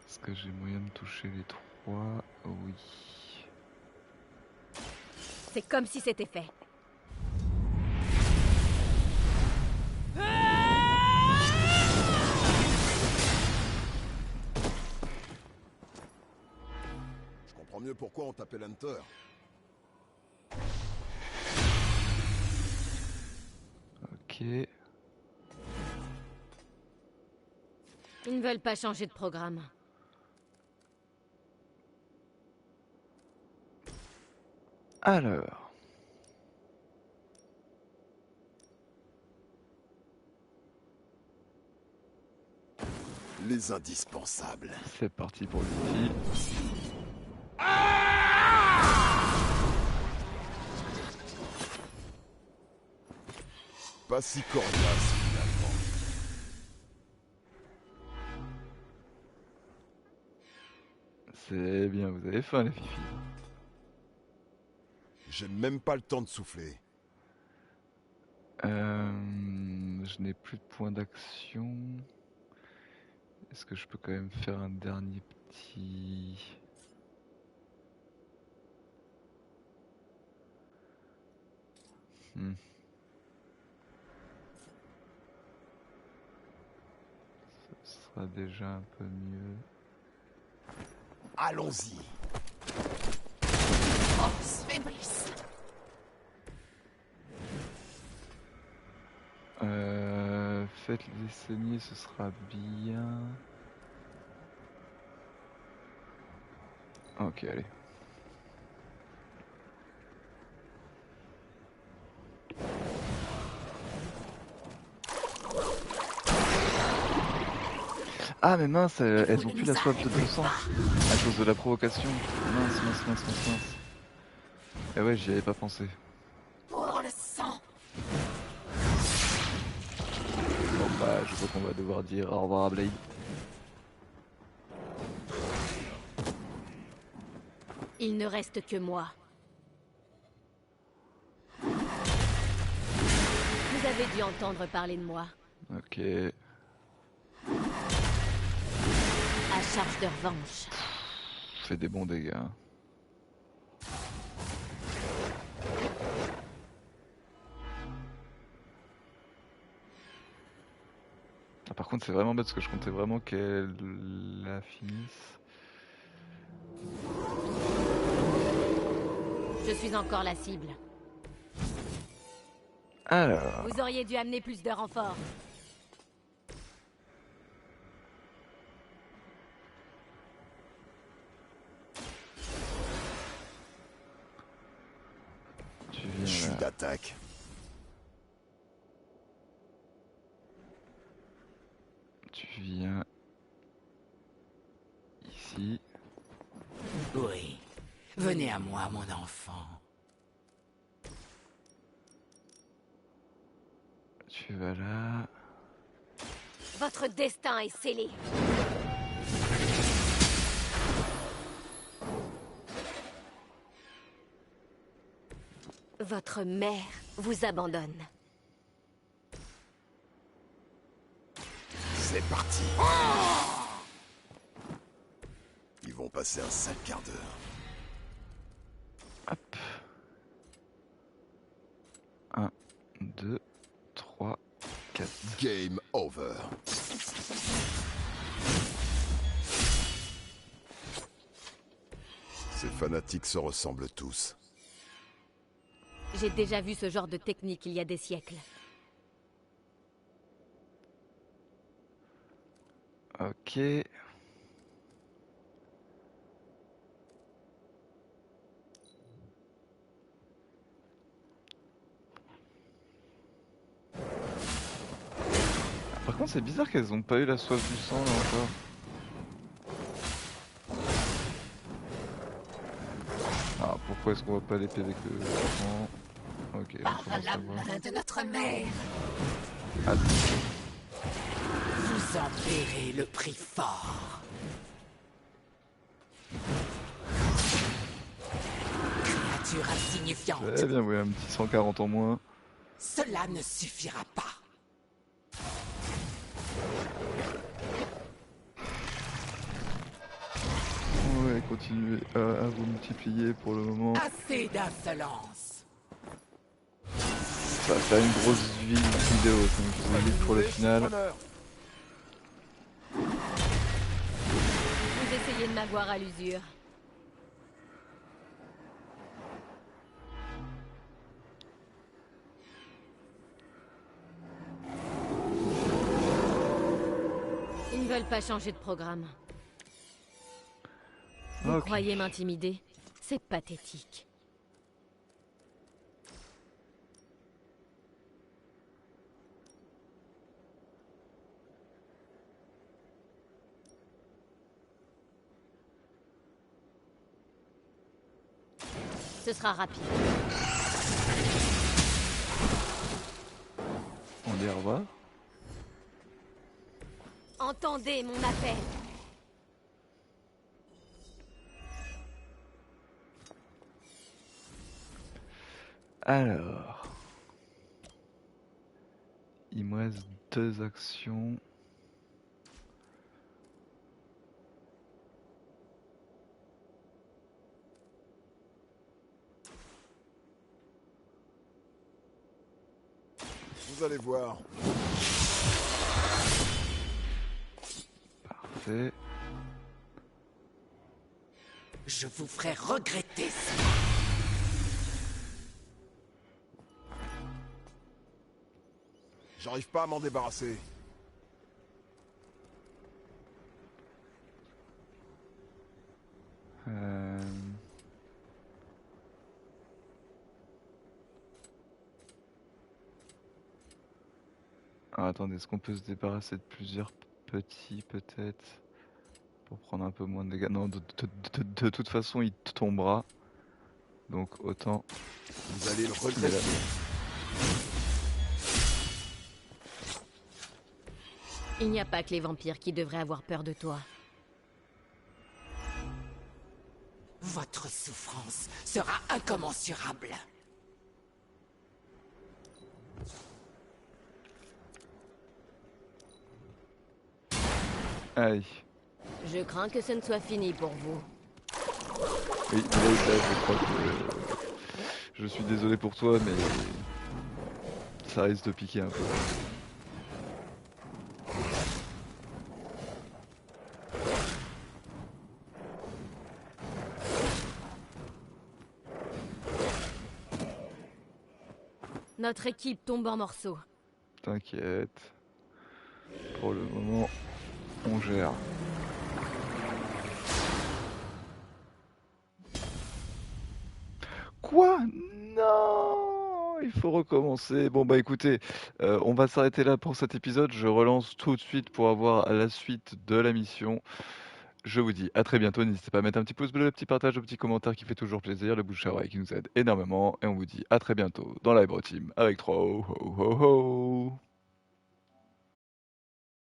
Est-ce que j'ai moyen de toucher les trois? Oui. C'est comme si c'était fait. Je comprends mieux pourquoi on t'appelle Hunter. Ok. Ils ne veulent pas changer de programme. Alors... Les indispensables. C'est parti pour l'outil. Pas si coriace finalement. C'est bien, vous avez faim les filles. J'ai même pas le temps de souffler. Je n'ai plus de points d'action. Est-ce que je peux quand même faire un dernier petit... Ce sera déjà un peu mieux. Allons-y. Faites-les saigner, ce sera bien. Ok, allez. Ah mais mince, elles ont plus la soif de sang à cause de la provocation. Mince. Eh ouais, j'y avais pas pensé. Pour le sang. Bon bah, je crois qu'on va devoir dire au revoir à Blade. Il ne reste que moi. Vous avez dû entendre parler de moi. Ok. À charge de revanche. Fait des bons dégâts. Ah, par contre c'est vraiment bête parce que je comptais vraiment qu'elle la finisse. Je suis encore la cible. Alors... Vous auriez dû amener plus de renforts. Je suis d'attaque. Tu viens ici. Oui. Venez à moi, mon enfant. Tu vas là. Votre destin est scellé. Votre mère vous abandonne. C'est parti. Ils vont passer un sale quart d'heure. Hop. 1, 2, 3, 4. Game over. Ces fanatiques se ressemblent tous. J'ai déjà vu ce genre de technique il y a des siècles. Ok. Par contre, c'est bizarre qu'elles ont pas eu la soif du sang là encore. Ah, pourquoi est-ce qu'on voit pas l'épée avec le sang? Ok, on commence à voir. Main de notre mère. Ah, Vous en paierez le prix fort. Créature insignifiante. très bien, oui, un petit 140 en moins. Cela ne suffira pas. Ouais, continuez à vous multiplier pour le moment. Assez d'insolence. Ça va faire une grosse vidéo, donc je vous invite pour le final. Vous essayez de m'avoir à l'usure. Ils ne veulent pas changer de programme. Vous Ok. croyez m'intimider? C'est pathétique. Ce sera rapide. On dit au revoir. Entendez mon appel. Alors, il me reste 2 actions. Vous allez voir. Parfait. Je vous ferai regretter ça. J'arrive pas à m'en débarrasser. Ah, attendez, est-ce qu'on peut se débarrasser de plusieurs petits peut-être pour prendre un peu moins de dégâts? Non, de toute façon, il tombera. Donc autant. Vous allez le qu'il est là. regretter. Il n'y a pas que les vampires qui devraient avoir peur de toi. Votre souffrance sera incommensurable. Aïe. Je crains que ce ne soit fini pour vous. Oui, là, je crois que je suis désolé pour toi, mais ça risque de piquer un peu. Notre équipe tombe en morceaux. T'inquiète. Pour le moment, on gère. Quoi? Non! Il faut recommencer. Bon bah écoutez, on va s'arrêter là pour cet épisode. Je relance tout de suite pour avoir la suite de la mission. Je vous dis à très bientôt. N'hésitez pas à mettre un petit pouce bleu, un petit partage, un petit commentaire qui fait toujours plaisir, le bouche à oreille qui nous aide énormément. Et on vous dit à très bientôt dans la Hybro Team avec 3 ho ho ho ho.